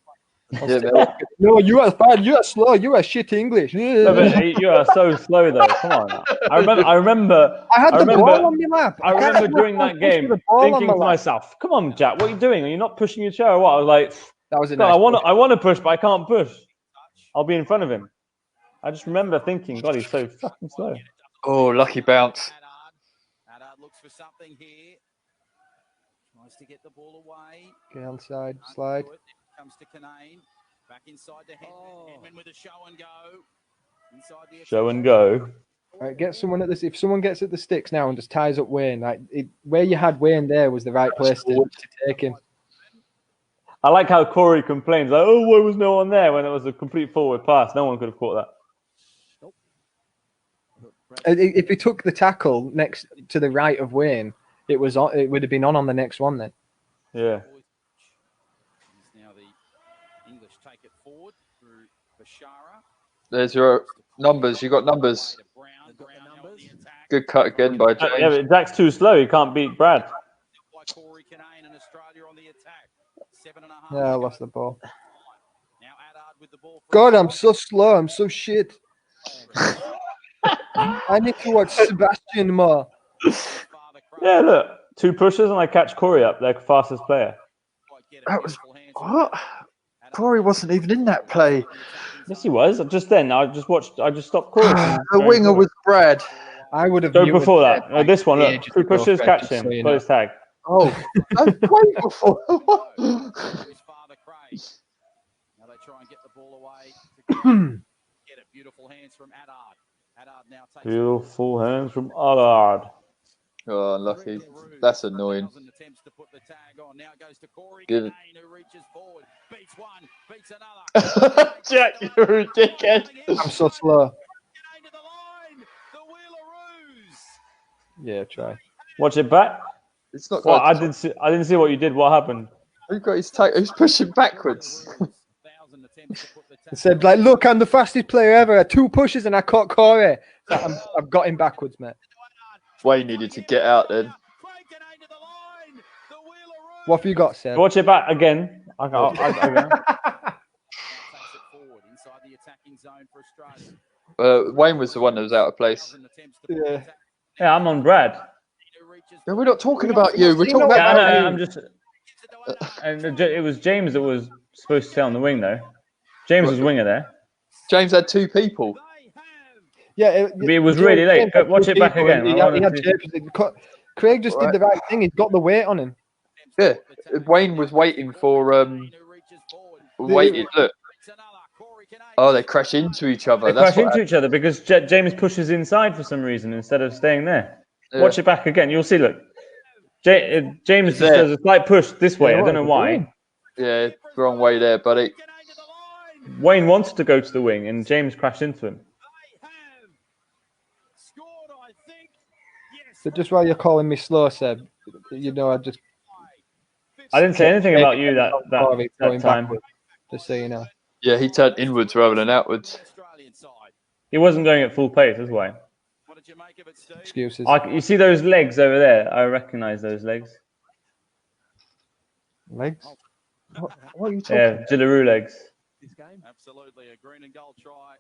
No, you are fine. You are slow. You are shit English.
No, but you are so slow, though. Come on. I remember.
I had the ball on my lap.
I remember during that game thinking to myself, "Come on, Jack, what are you doing? Are you not pushing your chair or what?" I was like,
"That was a
God,
nice
I want to push, but I can't push. I'll be in front of him." I just remember thinking, "God, he's so fucking slow."
Oh, lucky bounce.
Haddad looks for something here. Tries to get the ball away.
Okay, onside slide.
Comes to Canane. Back inside to Hedman. Hedman with a show and go. Inside the
Show and go.
All right, get someone at this. If someone gets at the sticks now and just ties up Wayne, like where you had Wayne there was the right place to take him.
I like how Corey complains, like, "Oh, why was no one there?" when it was a complete forward pass. No one could have caught that.
If he took the tackle next to the right of Wayne, it would have been on the next one then.
Yeah.
Now the English take it forward through Bashara.
There's your numbers. You got numbers. Good cut again by James.
Yeah, but Jack's too slow. He can't beat Brad.
Yeah, I lost the ball. God, I'm so slow. I'm so shit. I need to watch Sebastian more.
Yeah, look. 2 pushes and I catch Corey up, their fastest player.
That was what? Corey wasn't even in that play.
Yes, he was. Just then, I just stopped Corey.
The winger was Brad.
I would have
go before that. No, this one, look. 2 pushes, catch him. Got his tag.
Oh, that's way before.
Now they try and get the ball away. Get it. Beautiful hands from Haddad. Haddad now takes
Beautiful hands from Allard.
Oh, unlucky. That's annoying. Give it. Jack, you're a dickhead.
I'm so slow. Yeah, try.
Watch it back.
It's not.
Well, I didn't see what you did. What happened?
Who got his tag? Who's pushing backwards?
I said, like, look, I'm the fastest player ever. 2 pushes and I caught Corey. I've got him backwards, mate.
Wayne needed to get out then.
What have you got, Seb?
Watch it back again. I go.
Takes it forward inside the attacking zone for Australia.
Wayne was the one that was out of place.
Yeah.
Yeah, I'm on Brad.
No, we're not talking about you. We're talking
Yeah, I
about
know.
you.
I'm just. And it was James that was supposed to stay on the wing, though. James was winger there.
James had 2 people.
Yeah,
It was really late. Go, watch it back again.
Craig just did the right thing. He's got the weight on him.
Yeah, Wayne was waiting for waiting. Look, oh, they crash into each other.
They crash into each other because James pushes inside for some reason instead of staying there.
Yeah.
Watch it back again. You'll see. Look, James just does a slight push this way. I don't know why.
Yeah, wrong way there, buddy.
Wayne wanted to go to the wing, and James crashed into him.
So just while you're calling me slow, Seb, you know,
I didn't say anything about you that time.
Backwards, just so you know.
Yeah, he turned inwards rather than outwards.
He wasn't going at full pace, that's why.
Excuses.
You see those legs over there? I recognise those legs.
Legs?
What are you talking
Yeah, Jillaroo legs.
Absolutely, a green and gold try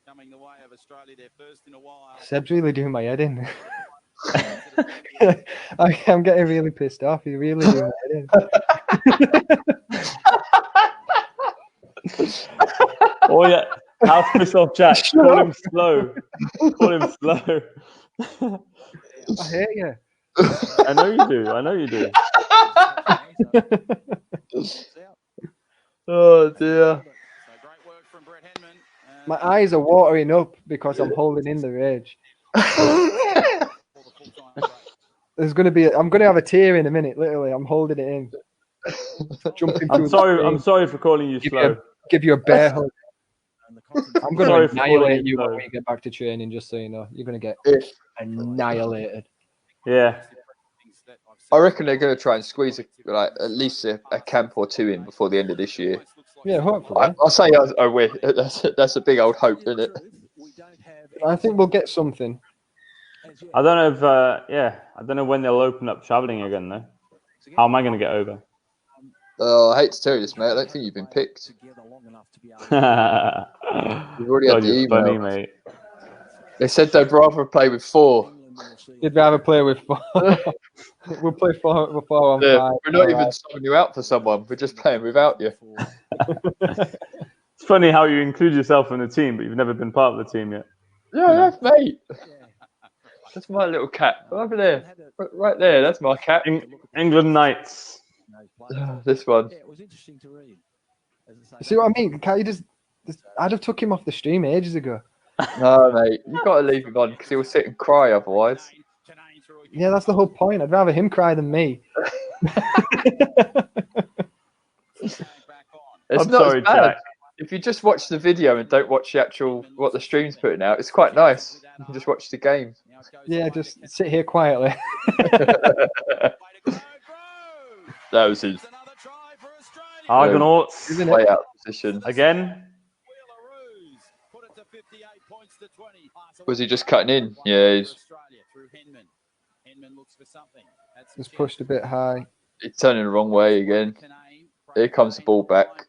coming the way of Australia. Their first in a while.
Seb's really doing my head in. I'm getting really pissed off. He's really doing my head in.
Oh yeah, how to piss off Jack? Call him slow. Call him slow.
I hate you.
I know you do. I know you do.
Oh dear.
My eyes are watering up because I'm holding in the rage. There's gonna be. I'm gonna have a tear in a minute. Literally, I'm holding it in. Jumping
I'm sorry for calling you slow.
Give you a bear hug. I'm gonna annihilate you
slow.
when we get back to training. Just so you know, you're gonna get annihilated.
Yeah.
I reckon they're going to try and squeeze at least a camp or 2 in before the end of this year.
Yeah, hopefully.
I'll say that's a big old hope, isn't it?
I think we'll get something.
I don't know if I don't know when they'll open up travelling again though. How am I going to get over?
Oh, I hate to tell you this, mate. I don't think you've been picked. You've already had the email.
Funny, mate.
They said they'd rather play with 4.
You'd rather play with 4. We'll play 4 on 5.
We're not even subbing you out for someone. We're just playing without you.
It's funny how you include yourself in the team, but you've never been part of the team yet.
Yeah, mate. That's my little cat. Over there. Right there. That's my cat.
England Knights.
This one.
Yeah, it was interesting to read.
See what I mean? Can't you just I'd have took him off the stream ages ago.
No, mate. You've got to leave him on because he'll sit and cry otherwise.
Yeah, that's the whole point. I'd rather him cry than me.
It's not as bad. If you just watch the video and don't watch the actual what the stream's putting out, it's quite nice. You can just watch the game.
Yeah, just sit here quietly.
That was his
Argonauts
way out of position.
again.
Was he just cutting in? Yeah, he's
pushed a bit high.
He's turning the wrong way again. Here comes the ball back.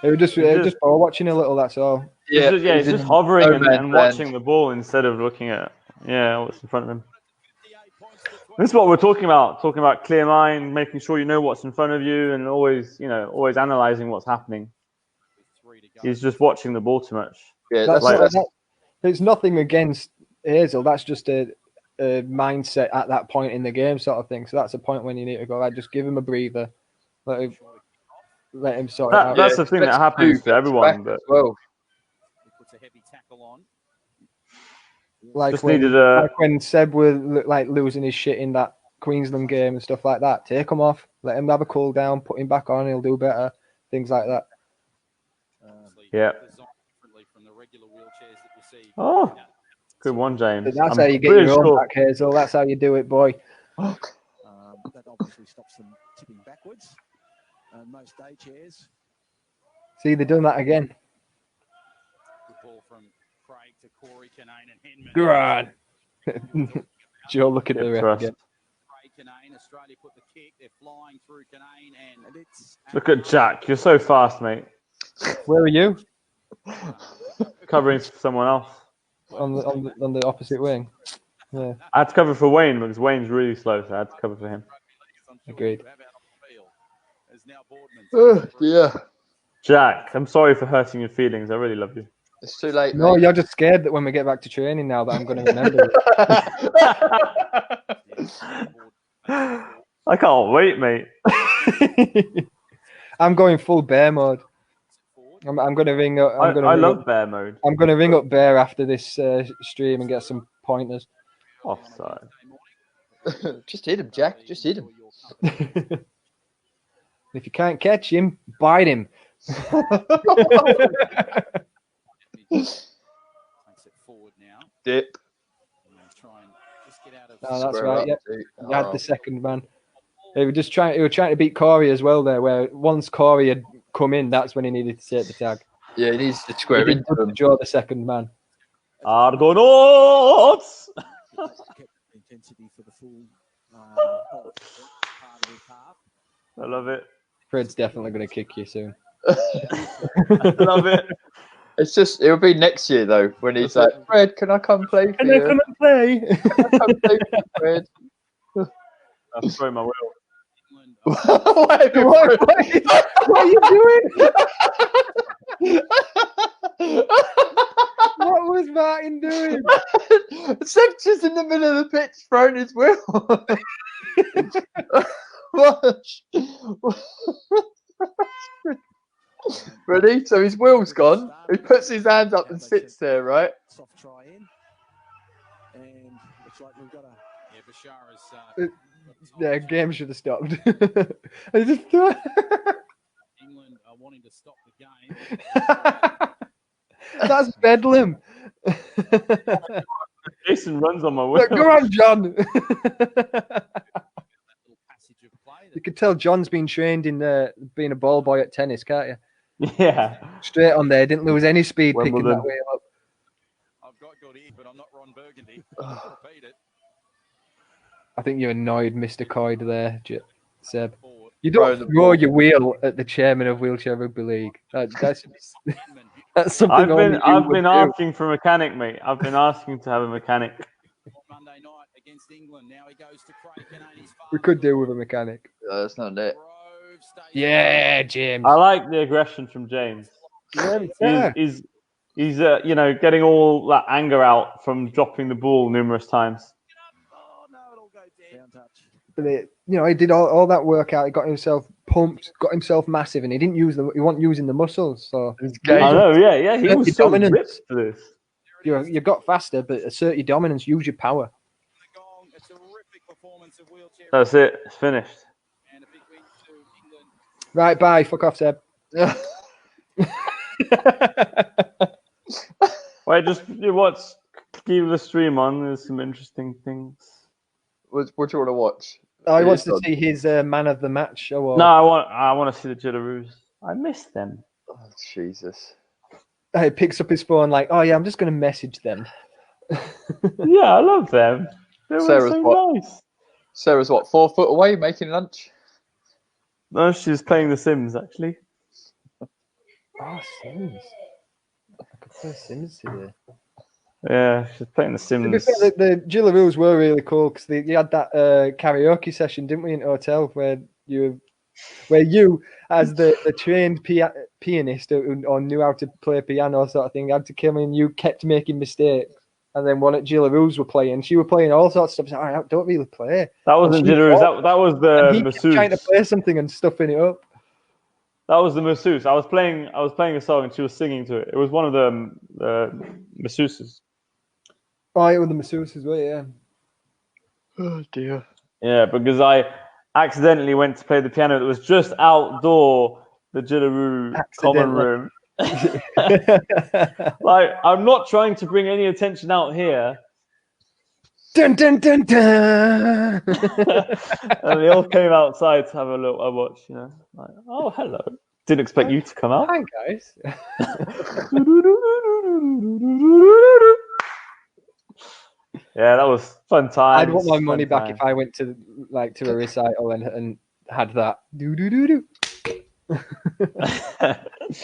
It was just ball watching a little, that's all.
Yeah, he's just hovering and watching the ball instead of looking at what's in front of him. This is what we're talking about. Talking about clear mind, making sure you know what's in front of you, and always analysing what's happening. He's just watching the ball too much.
Yeah,
it's nothing against Hazel. That's just a mindset at that point in the game, sort of thing. So that's a point when you need to go. Like, just give him a breather. Let him sort it out.
That's the thing that happens to everyone. But
like when Seb was like losing his shit in that Queensland game and stuff like that. Take him off. Let him have a cool down. Put him back on. He'll do better. Things like that.
Yeah. Oh, good one, James.
That's how you get your own back, Hazel. That's how you do it, boy.
That obviously stops them tipping backwards. Most day chairs.
See, they're doing that again.
Good ball from Craig to Corey, Canane and Hinman.
Go on. Joe looking at the ref again.
Craig Canane. Australia put the kick. They're flying through Canane, and it's
Look at Jack. You're so fast, mate.
Where are you?
Covering for someone else.
On the opposite wing. Yeah,
I had to cover for Wayne because Wayne's really slow, so I had to cover for him.
agreed.
Oh, yeah.
Jack, I'm sorry for hurting your feelings. I really love you.
It's too late,
No,
mate.
you're just scared that when we get back to training now that I'm going to remember it.
I can't wait, mate.
I'm going full bear mode. I'm going to ring up.
I love bear mode.
I'm going to ring up Bear after this stream and get some pointers.
Offside.
Just hit him, Jack. Just hit him.
If you can't catch him, bite him.
Takes it forward now.
Dip.
Try and just get out of.
Oh, that's
Square
right.
up,
Yep.
dude.
You had the second man. They were trying to beat Corey as well there. Where once Corey had come in, that's when he needed to take the tag.
Yeah, he needs to square
He
into
didn't
him.
draw the second man.
Argonauts!
Kept the intensity for the full part of his half.
I love it.
Fred's definitely going to kick you soon.
I love it.
It's just, it'll be next year, though, when he's like, Fred, can I come play for
Can I
you?
come and play?
Can I come play for you, Fred?
I'll throw my wheel.
what
What are you doing? What was Martin doing?
Seb's just in the middle of the pitch throwing his wheel. Watch. Ready? So his wheel's gone. He puts his hands up and sits there, right?
Soft try in. And looks like we've got a.
Yeah, Bashar is.
Yeah, game should have stopped. I just thought...
England are wanting to stop the game.
That's bedlam.
Jason runs on my wheel.
Look, go on, John.
Little passage of play
You could tell John's been trained in being a ball boy at tennis, can't you?
Yeah.
Straight on there, didn't lose any speed picking
Wimbledon.
that way up.
I've got good ear, but I'm not Ron Burgundy. I'll repeat it.
I think you annoyed Mr. Coyd there, Seb.
Forward.
You
Throw
don't
the
throw
ball.
your wheel at the chairman of Wheelchair Rugby League. That's something
I've
only
been
you would do.
asking for a mechanic, mate. I've been asking to have a mechanic.
Monday night against England. Now he goes to Craig Canane's
We could do with a mechanic.
That's not it.
Yeah, James.
I like the aggression from James.
Yeah.
He's you know, getting all that anger out from dropping the ball numerous times.
Oh no, it'll go dead.
Down touch.
But he did all that workout. He got himself pumped, got himself massive, and he wasn't using the muscles. So
It's
I
game.
know, yeah. He was so
Dominance.
ripped for this.
you got faster, but assert your dominance, use your power.
The gong, a terrific performance of Wheelchair.
That's it. It's finished.
And a big win to England.
Right, bye. Fuck off, Seb.
Wait, just keep the stream on. There's some interesting things.
What do you want to watch?
Oh, he wants to see his man of the match award.
No, I want to see the Jillaroos. I miss them.
Oh, Jesus.
He picks up his phone like, oh yeah, I'm just going to message them.
Yeah, I love them. They were
Sarah's
so
what?
nice.
Sarah's what, 4 foot away making lunch?
No, she's playing The Sims actually.
Oh, Sims. I could play Sims today.
Yeah, she's playing The
To be
Sims.
fair, the Jillaroos were really cool because you had that karaoke session, didn't we, in hotel where you, as the trained pianist or knew how to play piano sort of thing, had to come in. You kept making mistakes, and then one at Jillaroos were playing. She were playing all sorts of stuff. I don't really play.
That wasn't
And she
Jillaroos.
thought-
That was
And
the
he kept trying to
masseuse.
play something and stuffing it up.
That was the masseuse. I was playing a song and she was singing to it. It was one of the masseuses.
Oh, it was the masseuse as well, yeah.
Oh, dear.
Yeah, because I accidentally went to play the piano that was just outdoor the Jillaroo common room. Like, I'm not trying to bring any attention out here.
Dun dun dun dun.
And they all came outside to have a watch, you know. Like, oh, hello. Didn't expect you to come out.
Hi guys.
Yeah, that was fun time.
I'd want my money back if I went to a recital and had that. Do do do do.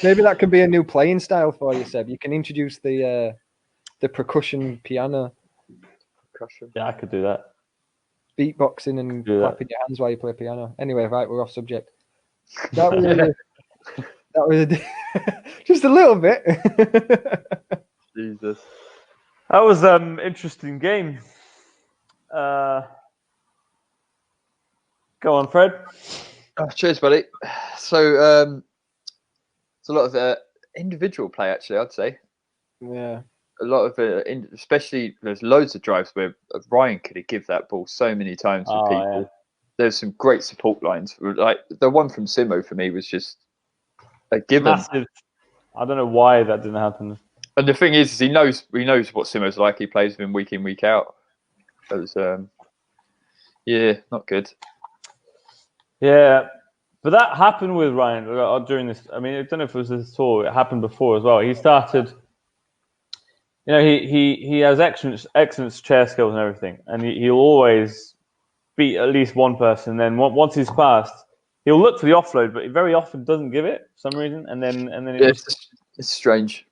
Maybe that could be a new playing style for you, Seb. You can introduce the percussion piano.
Percussion.
Yeah, I could do that.
Beatboxing and clapping your hands while you play piano. Anyway, right, we're off subject. That was just a little bit.
Jesus.
That was interesting game. Go on, Fred.
Oh, cheers, buddy. So it's a lot of individual play, actually, I'd say.
Yeah.
A lot of especially there's loads of drives where Ryan could have give that ball so many times to people. Yeah. There's some great support lines. Like the one from Simo for me was just a given.
Massive. I don't know why that didn't happen.
And the thing is he knows what Simo's like. He plays with him week in, week out. It was not good.
Yeah, but that happened with Ryan during this. I mean, I don't know if it was this tour. It happened before as well. He started. You know, he has excellent chair skills and everything, and he'll always beat at least one person. Then once he's passed, he'll look for the offload, but he very often doesn't give it for some reason, and then
it's strange.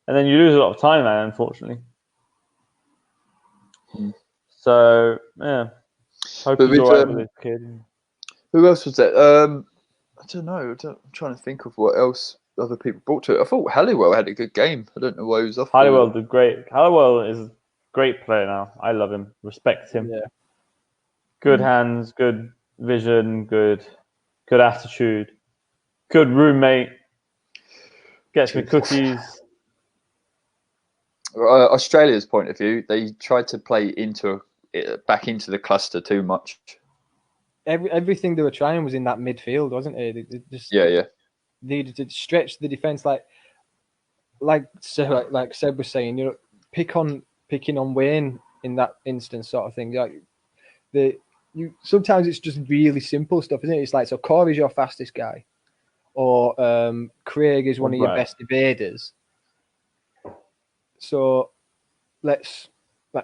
And then you lose a lot of time, man, unfortunately. So yeah, hope he's all right with this kid.
Who else was that? I don't know. I'm trying to think of what else other people brought to it. I thought Halliwell had a good game. I don't know why he was off.
Halliwell did great. Halliwell is a great player now. I love him. Respect him.
Yeah.
Good hands, good vision, good attitude, good roommate. Gets me cookies.
Australia's point of view, they tried to play back into the cluster too much.
Everything they were trying was in that midfield, wasn't it? It just needed to stretch the defense, like Seb was saying. You know, picking on Wayne in that instance, sort of thing. Like sometimes it's just really simple stuff, isn't it? It's like, so Corey's your fastest guy, or Craig is one of your best evaders. So let's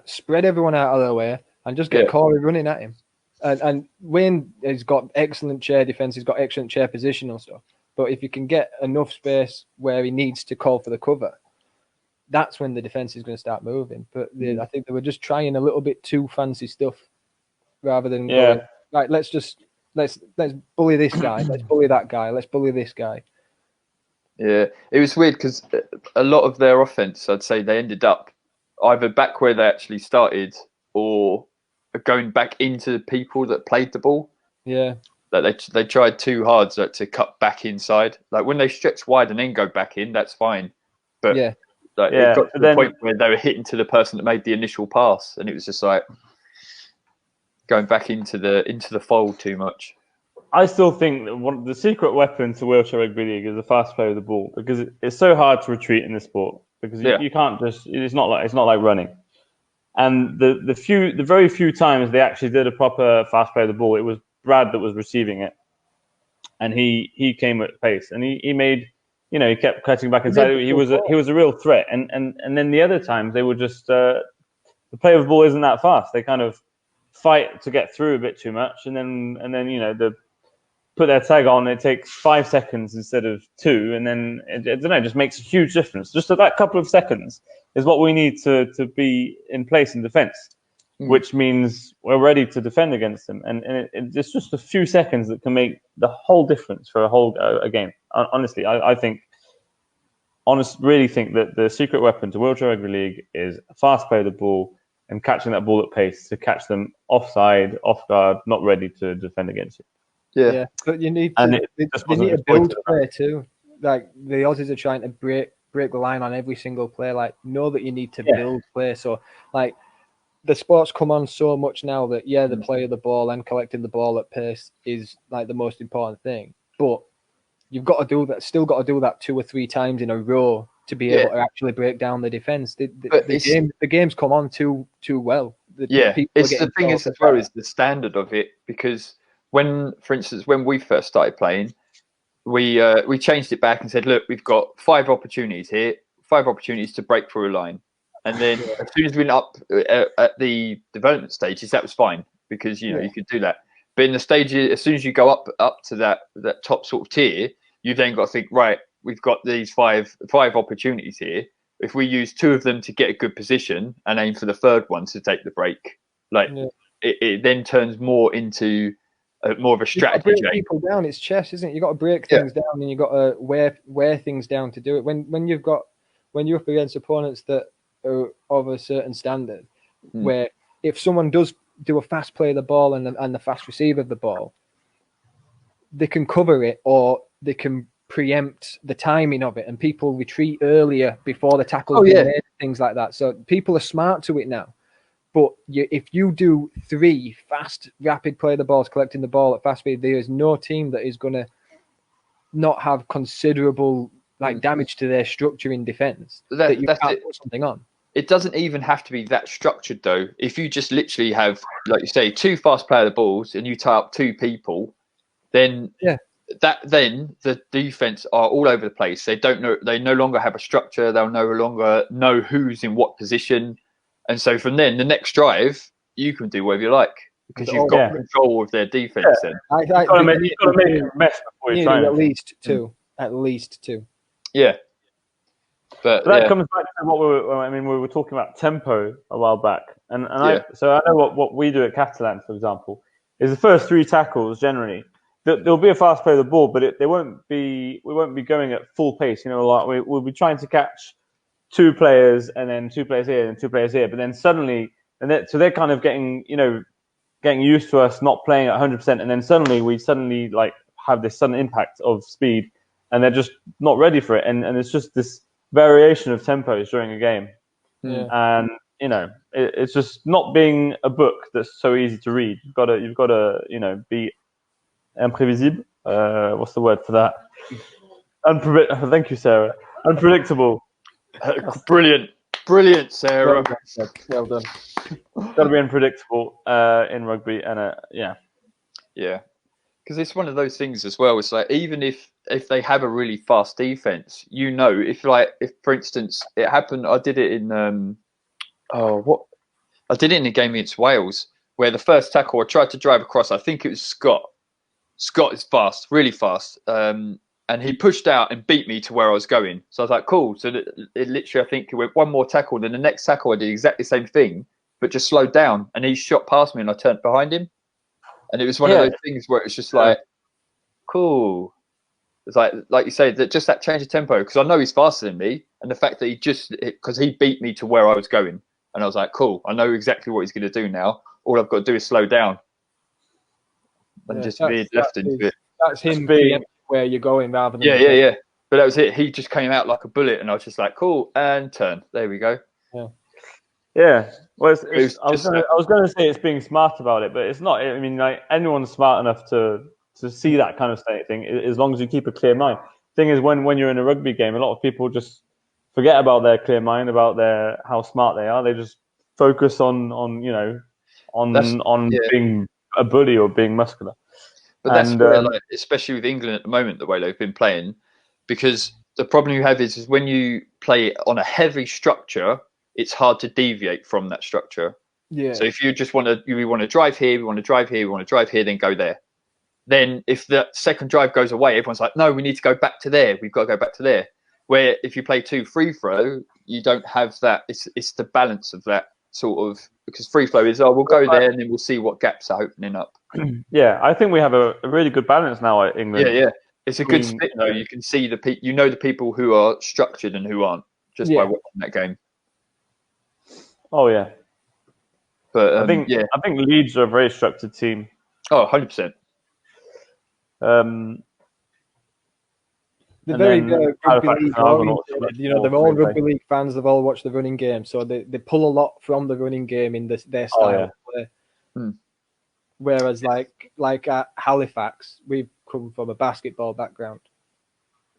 spread everyone out of their way and just get Corey running at him. And Wayne has got excellent chair defense. He's got excellent chair positional stuff. But if you can get enough space where he needs to call for the cover, that's when the defense is going to start moving. But I think they were just trying a little bit too fancy stuff rather than going, right, let's bully this guy. Let's bully that guy. Let's bully this guy.
Yeah, it was weird because a lot of their offense, I'd say, they ended up either back where they actually started or going back into the people that played the ball.
Yeah,
like they tried too hard to cut back inside. Like when they stretch wide and then go back in, that's fine. But it got to the point where they were hitting to the person that made the initial pass, and it was just like going back into the fold too much.
I still think that the secret weapon to wheelchair rugby league is the fast play of the ball, because it's so hard to retreat in this sport, because you can't just. It's not like running. And the very few times they actually did a proper fast play of the ball, it was Brad that was receiving it, and he came at pace, and he made, he kept cutting back inside. He was a real threat. And then the other times they were just the play of the ball isn't that fast. They kind of fight to get through a bit too much, and then the put their tag on, it takes 5 seconds instead of 2, and then I don't know, it just makes a huge difference. Just that couple of seconds is what we need to be in place in defence, which means we're ready to defend against them. And it's just a few seconds that can make the whole difference for a game. Honestly, I really think that the secret weapon to wheelchair rugby league is a fast play of the ball and catching that ball at pace to catch them offside, off guard, not ready to defend against you.
Yeah, but you need to. They need to build play too. Like the Aussies are trying to break the line on every single play. Like, know that you need to build play. So, like, the sport's come on so much now that the play of the ball and collecting the ball at pace is like the most important thing. But you've got to do that. Still got to do that 2 or 3 times in a row to be able to actually break down the defense. The game's come on too well.
It's the thing is as well is the standard of it, because when, for instance, when we first started playing, we changed it back and said, look, we've got 5 opportunities here, 5 opportunities to break through a line. And then as soon as we went up at the development stages, that was fine because you could do that. But in the stages, as soon as you go up to that top sort of tier, you then got to think, right, we've got these five opportunities here. If we use 2 of them to get a good position and aim for the third one to take the break, it then turns more into more of a strategy.
You've got to break people down. It's chess, isn't it? You've got to break things down, and you've got to wear things down to do it. When you're up against opponents that are of a certain standard, where if someone does do a fast play of the ball and the fast receive of the ball, they can cover it or they can preempt the timing of it, and people retreat earlier before the tackle's been made, things like that. So people are smart to it now. But if you do 3 fast, rapid play the balls, collecting the ball at fast speed, there is no team that is going to not have considerable damage to their structure in defence that you can't put something on.
It doesn't even have to be that structured, though. If you just literally have, like you say, 2 fast player the balls and you tie up 2 people, then then the defense are all over the place. They don't know. They no longer have a structure. They'll no longer know who's in what position. And so from then, the next drive, you can do whatever you like because you've got control of their defense. Then
you've got to make a mess before you try.
At least two.
Yeah. But
that comes back to what we were talking about tempo a while back, and I know what we do at Catalan, for example, is the first 3 tackles generally. There'll be a fast play of the ball, but we won't be going at full pace. We'll be trying to catch 2 players and then 2 players here and 2 players here, but then suddenly, so they're kind of getting used to us not playing at 100%, and then suddenly we have this sudden impact of speed, and they're just not ready for it, and it's just this variation of tempos during a game, and it's just not being a book that's so easy to read. You've got to be imprévisible. What's the word for that? Thank you, Sarah. Unpredictable.
Brilliant, Sarah.
Well done.
Got to be unpredictable in rugby, and
because it's one of those things as well. It's like even if they have a really fast defense, if for instance it happened, I did it in I did it in a game against Wales where the first tackle I tried to drive across. I think it was Scott. Scott is fast, really fast. And he pushed out and beat me to where I was going. So I was like, cool. So it literally, I think, it went 1 more tackle. Then the next tackle, I did exactly the same thing, but just slowed down. And he shot past me and I turned behind him. And it was one of those things where it's just like, cool. It's like you say, just that change of tempo. Because I know he's faster than me. And the fact that because he beat me to where I was going. And I was like, cool. I know exactly what he's going to do now. All I've got to do is slow down. And just be left into it.
That's him being where you're going rather than
yeah. But that was it. He just came out like a bullet, and I was just like, cool, and turn. There we go.
Yeah. Well, I was going to say it's being smart about it, but it's not. I mean, anyone's smart enough to see that kind of thing, as long as you keep a clear mind. Thing is, when you're in a rugby game, a lot of people just forget about their clear mind, about how smart they are. They just focus on being a bully or being muscular.
But that's where, especially with England at the moment, the way they've been playing, because the problem you have is when you play on a heavy structure, it's hard to deviate from that structure.
Yeah.
So if you just want to drive here, we want to drive here, we want to drive here, then go there. Then if the second drive goes away, everyone's like, no, we need to go back to there. We've got to go back to there. Where if you play 2 free throw, you don't have that. It's the balance of that sort of, because free flow is, we'll go there and then we'll see what gaps are opening up.
Yeah, I think we have a really good balance now at England.
Yeah. It's a good split though. You can see the people who are structured and who aren't just by watching that game.
Oh yeah.
But
I think Leeds are a very structured team.
Oh, 100%.
They're very rugby league oriented. They're all rugby league fans. They've all watched the running game, so they pull a lot from the running game in their style of play. Whereas, like at Halifax, we've come from a basketball background,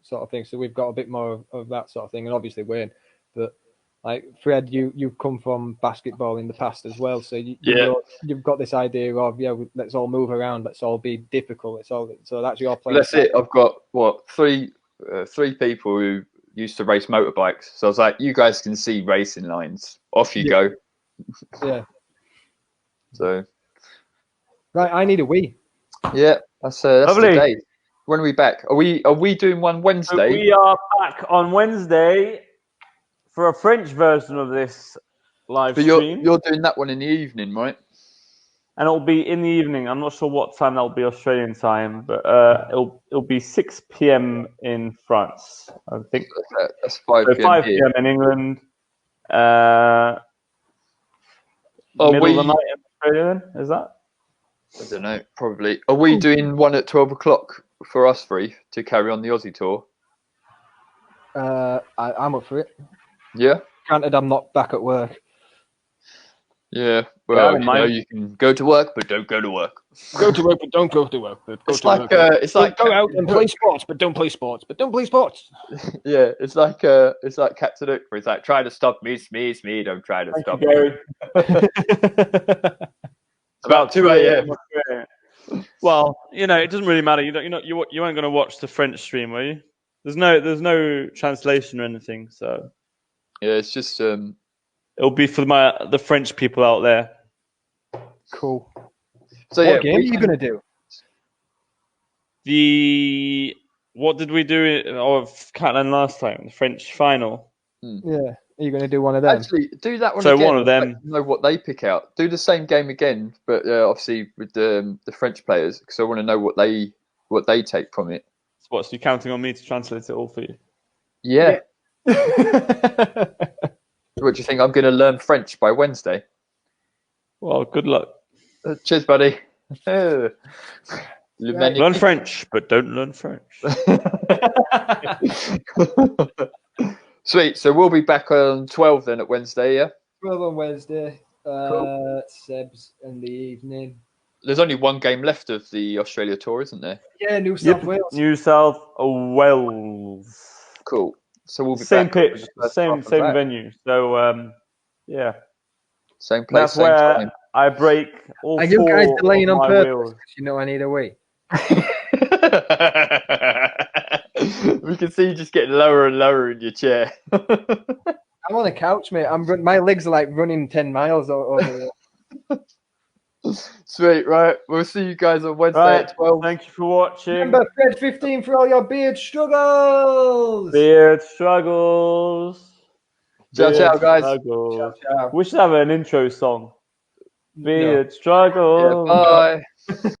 sort of thing. So we've got a bit more of that sort of thing, and obviously Wayne. But like Fred, you've come from basketball in the past as well, so you've got this idea of let's all move around, let's all be difficult. So that's your plan.
That's it. I've got three people who used to race motorbikes, so I was like, you guys can see racing lines, off you go.
Yeah.
So
Right, I need a wee.
yeah, that's the
Lovely.
day. When are we back? Are we doing one Wednesday?
So we are back on Wednesday for a French version of this live
But
stream.
you're doing that one in the evening, right?
And it'll be in the evening. I'm not sure what time that'll be Australian time, but it'll be 6 p.m. in France, I think.
That's 5
So
p.m.
5
here.
p.m. in England.
Are
Middle of the
we?
night in Australia, then? Is that?
I don't know. Probably. Are we doing one at 12 o'clock for us three to carry on the Aussie tour?
I'm up for it.
Yeah.
Granted, I'm not back at work.
Yeah. Well,
don't mind.
you can go to work, but don't go to work.
Go to work, but don't go to work. But go
It's
to
like
work.
it's like
Go out and play sports, but don't play sports. But don't play sports.
Yeah, it's like Captain Hook, where it's like try to stop me, don't try to stop me.
Gary.
It's about 2 a.m.
Well, it doesn't really matter. You weren't going to watch the French stream, were you? There's no translation or anything, so
Yeah, it's just
it'll be for the French people out there.
Cool.
So
what game are you going to do?
What did we do of Catalan last time? The French final.
Yeah. Are you going to do one of them?
Actually, do that one
So
again.
one of them.
I'd like to know what they pick out. Do the same game again, but obviously with the French players, because I want to know what they take from it.
So what? So you're counting on me to translate it all for you?
Yeah. What do you think? I'm going to learn French by Wednesday.
Well, good luck.
Cheers, buddy.
Learn French, but don't learn French.
Sweet. So we'll be back on 12 then at Wednesday, yeah?
12 on Wednesday.
Cool.
Seb's in the evening.
There's only one game left of the Australia tour, isn't there?
Yeah, New South Wales.
New South Wales.
Cool. So we'll be
same
back
pitch, same venue. So yeah,
same place.
That's
same
where
time.
I break all.
Are you guys delaying on purpose?
Wheels.
You know I need a wee.
We can see you just getting lower and lower in your chair.
I'm on the couch, mate. My legs are like running 10 miles over there.
Sweet, right? We'll see you guys on Wednesday at 12.
Thank you for watching.
Remember, Fred 15 for all your beard struggles.
Beard struggles.
Ciao, ciao, guys.
Ciao, ciao.
We should have an intro song. Beard struggles.
Yeah, bye.